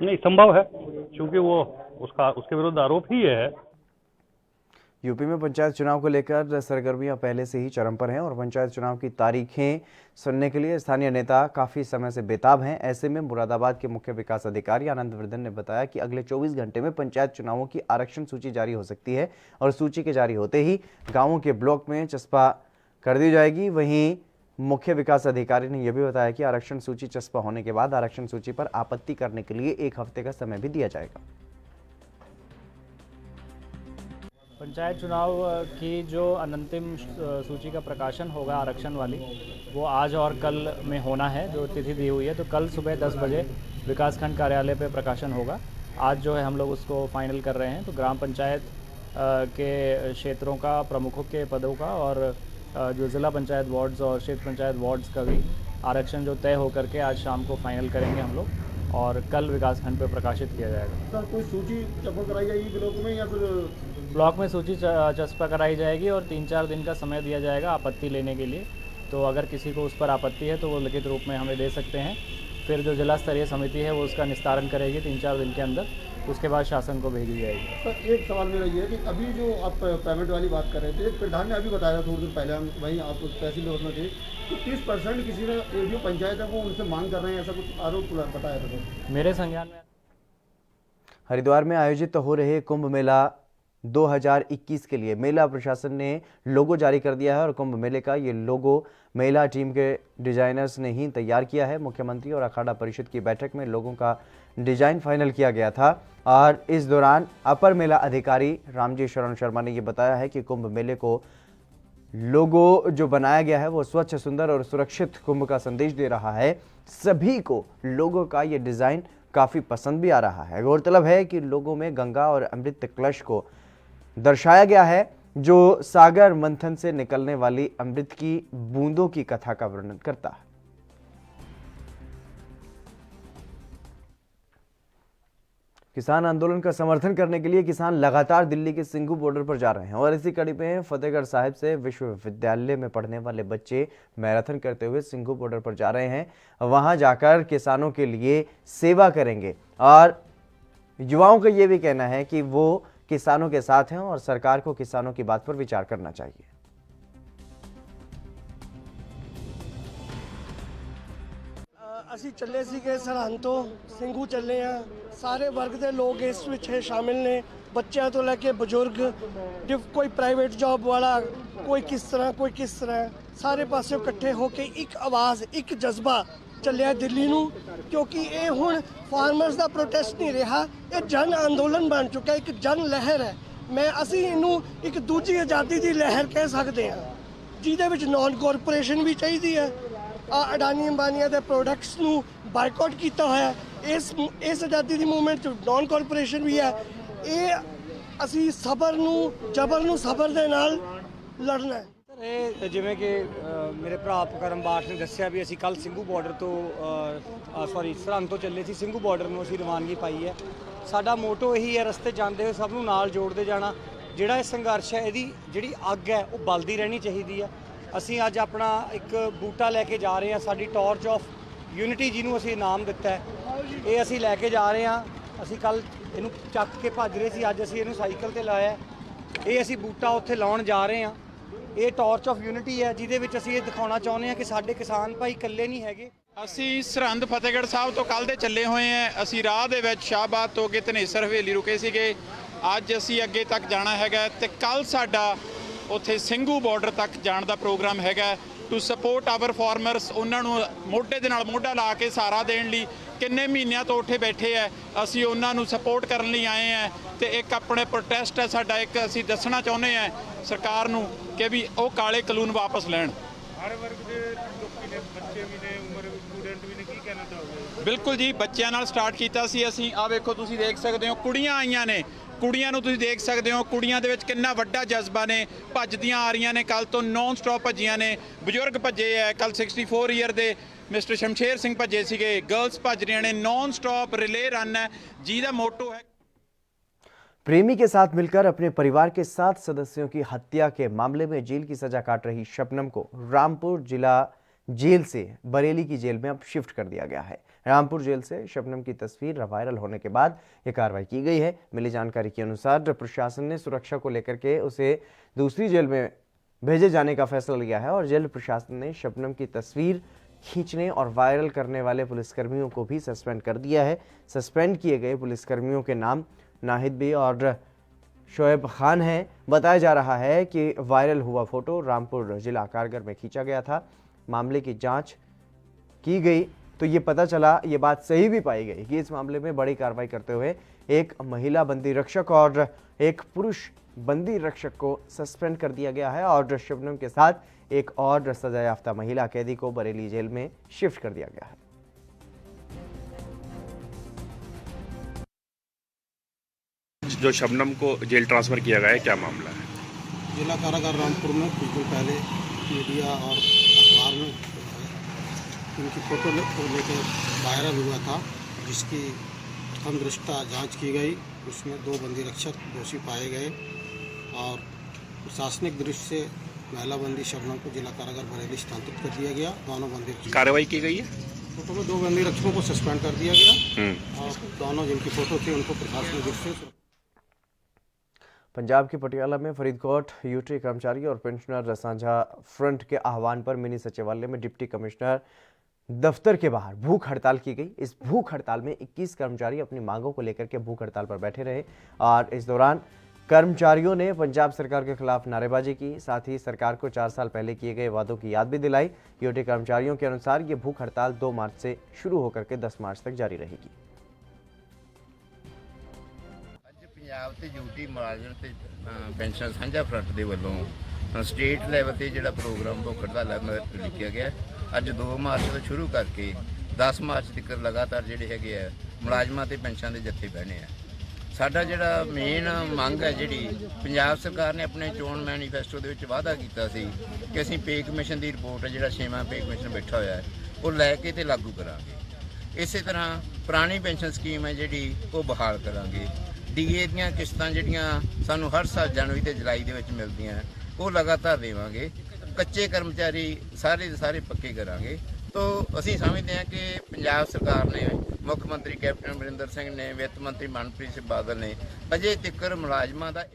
Speaker 13: नहीं, संभव है, क्योंकि वो उसके विरुद्ध आरोप ही है।
Speaker 1: यूपी में पंचायत चुनाव को लेकर सरगर्मियां पहले से ही चरम पर हैं और पंचायत चुनाव की तारीखें सुनने के लिए स्थानीय नेता काफी समय से बेताब हैं। ऐसे में मुरादाबाद के मुख्य विकास अधिकारी आनंद वर्धन ने बताया कि अगले 24 घंटे में पंचायत चुनावों की आरक्षण सूची जारी हो सकती है और सूची के जारी होते ही गाँवों के ब्लॉक में चस्पा कर दी जाएगी। वहीं मुख्य विकास अधिकारी ने यह भी बताया कि आरक्षण सूची चस्पा होने के बाद आरक्षण सूची पर आपत्ति करने के लिए 1 हफ्ते का समय भी दिया जाएगा।
Speaker 23: पंचायत चुनाव की जो अंतिम सूची का प्रकाशन होगा आरक्षण वाली, वो आज और कल में होना है, जो तिथि दी हुई है। तो कल सुबह 10 बजे विकासखंड कार्यालय पे प्रकाशन होगा। आज जो है हम लोग उसको फाइनल कर रहे हैं। तो ग्राम पंचायत के क्षेत्रों का, प्रमुखों के पदों का और जो ज़िला पंचायत वार्ड्स और क्षेत्र पंचायत वार्ड्स का भी आरक्षण जो तय होकर के आज शाम को फाइनल करेंगे हम लोग और कल विकासखंड पे प्रकाशित किया जाएगा।
Speaker 17: सर कोई सूची चस्पा कराई जाएगी ब्लॉक में या फिर
Speaker 23: ब्लॉक में सूची चस्पा कराई जाएगी और 3-4 दिन का समय दिया जाएगा आपत्ति लेने के लिए। तो अगर किसी को उस पर आपत्ति है तो वो लिखित रूप में हमें दे सकते हैं। फिर जो जिला स्तरीय समिति है वो उसका निस्तारण करेगी 3-4 दिन के अंदर, उसके बाद शासन को भेजी जाएगी।
Speaker 17: सर एक सवाल मेरा ये है कि अभी जो आप पेमेंट वाली बात कर रहे थे, प्रधान ने अभी बताया थोड़ी देर पहले, हम वहीं आप तहसील में थे कि 30% किसी ने जो पंचायत है वो उनसे मांग कर रहे हैं, ऐसा कुछ आरोप बताया था। तो
Speaker 23: मेरे संज्ञान में
Speaker 1: हरिद्वार में आयोजित हो रहे कुंभ मेला 2021 के लिए मेला प्रशासन ने लोगो जारी कर दिया है और कुंभ मेले का ये लोगो महिला टीम के डिजाइनर्स ने ही तैयार किया है। मुख्यमंत्री और अखाड़ा परिषद की बैठक में लोगों का डिजाइन फाइनल किया गया था और इस दौरान अपर मेला अधिकारी रामजी शरण शर्मा ने ये बताया है कि कुंभ मेले को लोगो जो बनाया गया है वो स्वच्छ, सुंदर और सुरक्षित कुंभ का संदेश दे रहा है। सभी को लोगो का ये डिजाइन काफी पसंद भी आ रहा है। गौरतलब है कि लोगों में गंगा और अमृत कलश को दर्शाया गया है, जो सागर मंथन से निकलने वाली अमृत की बूंदों की कथा का वर्णन करता है। किसान आंदोलन का समर्थन करने के लिए किसान लगातार दिल्ली के सिंघू बॉर्डर पर जा रहे हैं और इसी कड़ी में फतेहगढ़ साहिब से विश्वविद्यालय में पढ़ने वाले बच्चे मैराथन करते हुए सिंघू बॉर्डर पर जा रहे हैं। वहां जाकर किसानों के लिए सेवा करेंगे और युवाओं का ये भी कहना है कि वो किसानों के साथ हैं और सरकार को किसानों की बात पर विचार करना चाहिए।
Speaker 14: ਅਸੀਂ ਚੱਲੇ ਸੀਗੇ ਸਰਹੰਦ ਤੋਂ ਸਿੰਘੂ ਚੱਲੇ ਆ। ਸਾਰੇ ਵਰਗ ਦੇ ਲੋਕ ਇਸ ਵਿੱਚ ਸ਼ਾਮਿਲ ਨੇ, ਬੱਚਿਆਂ ਤੋਂ ਲੈ ਕੇ ਬਜ਼ੁਰਗ, ਕੋਈ ਪ੍ਰਾਈਵੇਟ ਜੌਬ ਵਾਲਾ, ਕੋਈ ਕਿਸ ਤਰ੍ਹਾਂ ਸਾਰੇ ਪਾਸੇ ਇਕੱਠੇ ਹੋ ਕੇ ਇੱਕ ਆਵਾਜ਼, ਇੱਕ ਜਜ਼ਬਾ ਚੱਲਿਆ ਦਿੱਲੀ ਨੂੰ, ਕਿਉਂਕਿ ਇਹ ਹੁਣ ਫਾਰਮਰਸ ਦਾ ਪ੍ਰੋਟੈਸਟ ਨਹੀਂ ਰਿਹਾ, ਇਹ ਜਨ ਅੰਦੋਲਨ ਬਣ ਚੁੱਕਾ, ਇੱਕ ਜਨ ਲਹਿਰ ਹੈ। ਅਸੀਂ ਇਹਨੂੰ ਇੱਕ ਦੂਜੀ ਆਜ਼ਾਦੀ ਦੀ ਲਹਿਰ ਕਹਿ ਸਕਦੇ ਹਾਂ, ਜਿਹਦੇ ਵਿੱਚ ਨਾਨ ਕਾਰਪੋਰੇਸ਼ਨ ਵੀ ਚਾਹੀਦੀ ਹੈ। ਅਡਾਨੀ ਅੰਬਾਨੀਆਂ ਦੇ ਪ੍ਰੋਡਕਟਸ ਨੂੰ ਬਾਈਕਾਟ ਕੀਤਾ ਹੋਇਆ। ਇਸ ਆਜ਼ਾਦੀ ਦੀ ਮੂਵਮੈਂਟ 'ਚ ਨਾਨ ਕਾਰਪੋਰੇਸ਼ਨ ਵੀ ਹੈ। ਇਹ ਅਸੀਂ ਜਬਰ ਨੂੰ ਸਬਰ ਦੇ ਨਾਲ ਲੜਨਾ ਹੈ।
Speaker 15: ਇਹ ਜਿਵੇਂ ਕਿ ਮੇਰੇ ਭਰਾ ਕਰਮ ਬਾਠ ਨੇ ਦੱਸਿਆ ਵੀ ਅਸੀਂ ਕੱਲ ਸਿੰਘੂ ਬਾਰਡਰ ਤੋਂ ਸਰਹੰਦ ਤੋਂ ਚੱਲੇ ਸੀ। ਸਿੰਘੂ ਬਾਰਡਰ ਨੂੰ ਅਸੀਂ ਰਵਾਨਗੀ ਪਾਈ ਹੈ। ਸਾਡਾ ਮੋਟੋ ਇਹੀ ਹੈ, ਰਸਤੇ ਜਾਂਦੇ ਹੋਏ ਸਭ ਨੂੰ ਨਾਲ ਜੋੜਦੇ ਜਾਣਾ, ਜਿਹੜਾ ਇਹ ਸੰਘਰਸ਼ ਹੈ ਇਹਦੀ ਜਿਹੜੀ ਅੱਗ ਹੈ ਉਹ ਬਲਦੀ ਰਹਿਣੀ ਚਾਹੀਦੀ ਹੈ। ਅਸੀਂ ਅੱਜ ਆਪਣਾ ਇੱਕ ਬੂਟਾ ਲੈ ਕੇ ਜਾ ਰਹੇ ਹਾਂ, ਸਾਡੀ ਟਾਰਚ ਆਫ ਯੂਨਿਟੀ ਜਿਹਨੂੰ ਅਸੀਂ ਇਨਾਮ ਦਿੱਤਾ ਹੈ, ਇਹ ਅਸੀਂ ਲੈ ਕੇ ਜਾ ਰਹੇ ਹਾਂ। ਅਸੀਂ ਕੱਲ ਇਹਨੂੰ ਚੱਕ ਕੇ ਭੱਜ ਰਹੇ ਸੀ, ਅੱਜ ਅਸੀਂ ਇਹਨੂੰ ਸਾਈਕਲ ਤੇ ਲਾਇਆ। ਇਹ ਅਸੀਂ ਬੂਟਾ ਉੱਥੇ ਲਾਉਣ ਜਾ ਰਹੇ ਹਾਂ। ਇਹ ਟਾਰਚ ਆਫ ਯੂਨਿਟੀ ਹੈ ਜਿਹਦੇ ਵਿੱਚ ਅਸੀਂ ਇਹ ਦਿਖਾਉਣਾ ਚਾਹੁੰਦੇ ਹਾਂ ਕਿ ਸਾਡੇ ਕਿਸਾਨ ਭਾਈ ਇਕੱਲੇ ਨਹੀਂ ਹੈਗੇ।
Speaker 16: ਅਸੀਂ ਸਰਹੰਦ ਫਤਿਹਗੜ੍ਹ ਸਾਹਿਬ ਤੋਂ ਕੱਲ ਦੇ ਚੱਲੇ ਹੋਏ ਹਾਂ। ਅਸੀਂ ਰਾਹ ਦੇ ਵਿੱਚ ਸ਼ਾਹਬਾਦ ਤੋਂ ਅੱਗੇ ਧਨੇਸਰ ਹਵੇਲੀ ਰੁਕੇ ਸੀਗੇ। ਅੱਜ ਅਸੀਂ ਅੱਗੇ ਤੱਕ ਜਾਣਾ ਹੈਗਾ ਤੇ ਕੱਲ ਸਾਡਾ ਉੱਥੇ ਸਿੰਘੂ ਬਾਰਡਰ ਤੱਕ ਜਾਣ ਦਾ ਪ੍ਰੋਗਰਾਮ ਹੈਗਾ ਟੂ ਸਪੋਰਟ ਆਵਰ ਫਾਰਮਰਸ। ਉਹਨਾਂ ਨੂੰ ਮੋਢੇ ਦੇ ਨਾਲ ਮੋਢਾ ਲਾ ਕੇ ਸਹਾਰਾ ਦੇਣ ਲਈ ਕਿੰਨੇ ਮਹੀਨਿਆਂ ਤੋਂ ਉੱਥੇ ਬੈਠੇ ਹੈ, ਅਸੀਂ ਉਹਨਾਂ ਨੂੰ ਸਪੋਰਟ ਕਰਨ ਲਈ ਆਏ ਹਾਂ। ਤੇ ਇੱਕ ਆਪਣੇ ਪ੍ਰੋਟੈਸਟ ਹੈ ਸਾਡਾ, ਇੱਕ ਅਸੀਂ ਦੱਸਣਾ ਚਾਹੁੰਦੇ ਹਾਂ ਸਰਕਾਰ ਨੂੰ ਕਿ ਵੀ ਉਹ ਕਾਲੇ ਕਾਨੂੰਨ ਵਾਪਸ ਲੈਣ।
Speaker 7: ਹਰ ਵਰਗ ਦੇ ਲੋਕੀ ਨੇ, ਬੱਚੇ ਵੀ ਨੇ, ਉਮਰ ਸਟੂਡੈਂਟ ਵੀ ਨੇ, ਕੀ ਕਹਿਣਾ ਚਾਹੋਗੇ?
Speaker 16: ਬਿਲਕੁਲ ਜੀ, ਬੱਚਿਆਂ ਨਾਲ ਸਟਾਰਟ ਕੀਤਾ ਸੀ ਅਸੀਂ। ਆਹ ਵੇਖੋ ਤੁਸੀਂ ਦੇਖ ਸਕਦੇ ਹੋ ਕੁੜੀਆਂ ਆਈਆਂ ਨੇ, ਕੁੜੀਆਂ ਨੂੰ ਤੁਸੀਂ ਦੇਖ ਸਕਦੇ ਹੋ, ਕੁੜੀਆਂ ਦੇ ਵਿੱਚ ਕਿੰਨਾ ਵੱਡਾ ਜਜ਼ਬਾ ਨੇ, ਭੱਜਦੀਆਂ ਆ ਰਹੀਆਂ ਨੇ, ਕੱਲ ਤੋਂ ਨੌਨ ਸਟਾਪ ਭੱਜੀਆਂ ਨੇ। ਬਜ਼ੁਰਗ ਭੱਜੇ ਹੈ, ਕੱਲ 64 ਈਅਰ ਦੇ ਮਿਸਟਰ ਸ਼ਮਸ਼ੇਰ ਸਿੰਘ ਭੱਜੇ ਸੀਗੇ। ਗਰਲਸ ਭੱਜ ਰਹੀਆਂ ਨੇ, नॉन स्टॉप रिले रन है जिसका मोटो है
Speaker 1: प्रेमी के साथ मिलकर अपने परिवार के 7 सदस्यों की हत्या के मामले में जेल की सजा काट रही शबनम को रामपुर जिला जेल से बरेली की जेल में अब शिफ्ट कर दिया गया है। रामपुर जेल से शबनम की तस्वीर वायरल होने के बाद ये कार्रवाई की गई है। मिली जानकारी के अनुसार प्रशासन ने सुरक्षा को लेकर के उसे दूसरी जेल में भेजे जाने का फैसला लिया है और जेल प्रशासन ने शबनम की तस्वीर खींचने और वायरल करने वाले पुलिसकर्मियों को भी सस्पेंड कर दिया है। सस्पेंड किए गए पुलिसकर्मियों के नाम नाहिद बी और शोएब खान हैं। बताया जा रहा है कि वायरल हुआ फोटो रामपुर जिला कारागार में खींचा गया था। मामले की जांच की गई तो ये पता चला, ये बात सही भी पाई गई कि इस मामले में बड़ी कार्रवाई करते हुए एक महिला बंदी रक्षक और एक पुरुष बंदी रक्षक को सस्पेंड कर दिया गया है और शबनम के साथ एक और सजा याफ्ता महिला कैदी को बरेली जेल में शिफ्ट कर दिया गया है।
Speaker 18: जो शबनम को जेल ट्रांसफर किया गया है, क्या मामला है?
Speaker 12: जिला कारागार रामपुर में कुछ दिन पहले मीडिया और अखबार में इनकी फोटो लेकर वायरल हुआ था, जिसकी प्रथम दृष्टया जांच की गई। उसमें 2 बंदी रक्षक दोषी पाए गए और प्रशासनिक दृष्टि से महिला बंदी शबनम को जिला कारागार बरेली स्थानांतरित कर दिया गया। दोनों बंदी
Speaker 18: कार्रवाई की गई है।
Speaker 12: फोटो में 2 बंदी रक्षकों को सस्पेंड कर दिया गया और दोनों जिनकी फोटो थी उनको प्रशासनिक दृष्टि से।
Speaker 1: पंजाब के पटियाला में फरीदकोट यूटी कर्मचारी और पेंशनर साझा फ्रंट के आह्वान पर मिनी सचिवालय में डिप्टी कमिश्नर दफ्तर के बाहर भूख हड़ताल की गई। इस भूख हड़ताल में 21 कर्मचारी अपनी मांगों को लेकर के भूख हड़ताल पर बैठे रहे और इस दौरान कर्मचारियों ने पंजाब सरकार के खिलाफ नारेबाजी की। साथ ही सरकार को 4 साल पहले किए गए वादों की याद भी दिलाई। यूटी कर्मचारियों के अनुसार ये भूख हड़ताल 2 मार्च से शुरू होकर के 10 मार्च तक जारी रहेगी।
Speaker 19: ਪੰਜਾਬ ਤੇ ਯੂਟੀ ਮੁਲਾਜ਼ਮ ਤੇ ਪੈਨਸ਼ਨ ਸਾਂਝਾ ਫਰੰਟ ਦੇ ਵੱਲੋਂ ਸਟੇਟ ਲੈਵਲ ਤੇ ਜਿਹੜਾ ਪ੍ਰੋਗਰਾਮ ਭੁੱਖ ਹੜਤਾਲ ਲਿਖਿਆ ਗਿਆ। ਅੱਜ 2 ਮਾਰਚ ਤੋਂ ਸ਼ੁਰੂ ਕਰਕੇ 10 ਮਾਰਚ ਤੱਕ ਲਗਾਤਾਰ ਜਿਹੜੇ ਹੈਗੇ ਆ ਮੁਲਾਜ਼ਮਾਂ ਤੇ ਪੈਨਸ਼ਨ ਦੇ ਜੱਥੇ ਬਹਿਣੇ ਆ। ਸਾਡਾ ਜਿਹੜਾ ਮੇਨ ਮੰਗ ਹੈ, ਜਿਹੜੀ ਪੰਜਾਬ ਸਰਕਾਰ ਨੇ ਆਪਣੇ ਚੋਣ ਮੈਨੀਫੈਸਟੋ ਦੇ ਵਿੱਚ ਵਾਅਦਾ ਕੀਤਾ ਸੀ ਕਿ ਅਸੀਂ ਪੇ ਕਮਿਸ਼ਨ ਦੀ ਰਿਪੋਰਟ ਹੈ, ਜਿਹੜਾ 6ਵਾਂ ਪੇ ਕਮਿਸ਼ਨ ਬੈਠਾ ਹੋਇਆ ਹੈ, ਉਹ ਲੈ ਕੇ ਤੇ ਲਾਗੂ ਕਰਾਂਗੇ। ਇਸੇ ਤਰ੍ਹਾਂ ਪੁਰਾਣੀ ਪੈਨਸ਼ਨ ਸਕੀਮ ਹੈ ਜਿਹੜੀ ਉਹ ਬਹਾਲ ਕਰਾਂਗੇ। ਡੀਏ ਦੀਆਂ ਕਿਸ਼ਤਾਂ ਜਿਹੜੀਆਂ ਸਾਨੂੰ ਹਰ ਸਾਲ ਜਨਵਰੀ ਤੇ ਜੁਲਾਈ ਦੇ ਵਿੱਚ ਮਿਲਦੀਆਂ ਉਹ ਲਗਾਤਾਰ ਦੇਵਾਂਗੇ। ਕੱਚੇ ਕਰਮਚਾਰੀ ਸਾਰੇ ਦੇ ਸਾਰੇ ਪੱਕੇ ਕਰਾਂਗੇ। तो असी समझते हैं कि पंजाब सरकार ने मुख्य मंत्री कैप्टन अमरिंदर सिंह ने वित्त मंत्री मनप्रीत सिंह बादल ने अजे तक मुलाजमां दा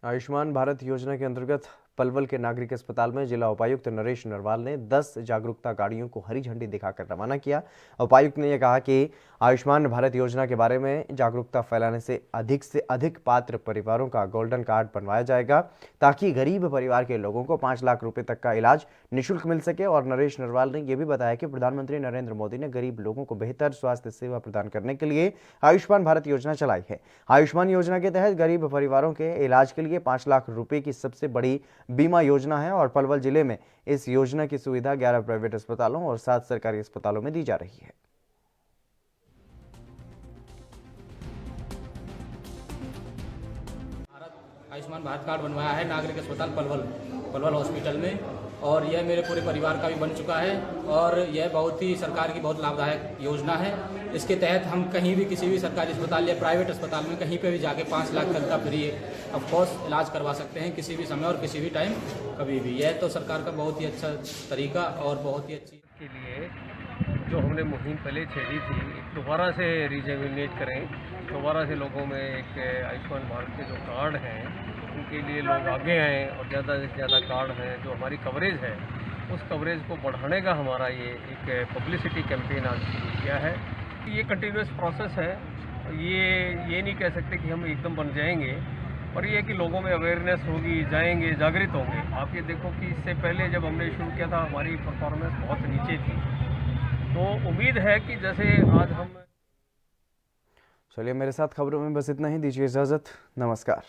Speaker 1: आयुष्मान भारत योजना के अंतर्गत पलवल के नागरिक अस्पताल में जिला उपायुक्त नरेश नरवाल ने 10 जागरूकता गाड़ियों को हरी झंडी दिखाकर रवाना किया। उपायुक्त ने यह कहा कि आयुष्मान भारत योजना के बारे में जागरूकता फैलाने से अधिक पात्र परिवारों का गोल्डन कार्ड बनवाया जाएगा ताकि गरीब परिवार के लोगों को 5 लाख रुपए तक का इलाज निःशुल्क मिल सके। और नरेश नरवाल ने यह भी बताया कि प्रधानमंत्री नरेंद्र मोदी ने गरीब लोगों को बेहतर स्वास्थ्य सेवा प्रदान करने के लिए आयुष्मान भारत योजना चलाई है। आयुष्मान योजना के तहत गरीब परिवारों के इलाज के लिए 5 लाख रुपए की सबसे बड़ी बीमा योजना है और पलवल जिले में इस योजना की सुविधा 11 प्राइवेट अस्पतालों और 7 सरकारी अस्पतालों में दी जा रही है।
Speaker 20: आयुष्मान भारत कार्ड बनवाया है नागरिक अस्पताल पलवल हॉस्पिटल में।
Speaker 2: और यह मेरे पूरे परिवार का भी बन चुका है और यह बहुत ही सरकार की बहुत लाभदायक योजना है। इसके तहत हम कहीं भी किसी भी सरकारी अस्पताल या प्राइवेट अस्पताल में कहीं पे भी जाके 5 लाख तक का फ्री ऑफ कोर्स इलाज करवा सकते हैं किसी भी समय और किसी भी टाइम कभी भी। यह तो सरकार का बहुत ही अच्छा तरीका और बहुत ही अच्छी
Speaker 20: के लिए जो हमने मुहिम पहले छेड़ी थी दोबारा से रिजेविनेट करें, दोबारा से लोगों में एक आयुष्मान भारत के जो कार्ड हैं उनके लिए लोग आगे आएँ और ज़्यादा से ज़्यादा कार्ड हैं जो हमारी कवरेज है उस कवरेज को बढ़ाने का हमारा ये एक पब्लिसिटी कैंपेन आज शुरू किया है। ये कंटिन्यूस प्रोसेस है, ये नहीं कह सकते कि हम एकदम बन जाएंगे, और ये कि लोगों में अवेयरनेस होगी, जाएंगे, जागृत होंगे। आप ये देखो कि इससे पहले जब हमने शुरू किया था हमारी परफॉर्मेंस बहुत नीचे थी, तो उम्मीद है कि जैसे आज हम
Speaker 1: चलिए मेरे साथ खबरों में बस इतना ही, दीजिए इजाज़त, नमस्कार।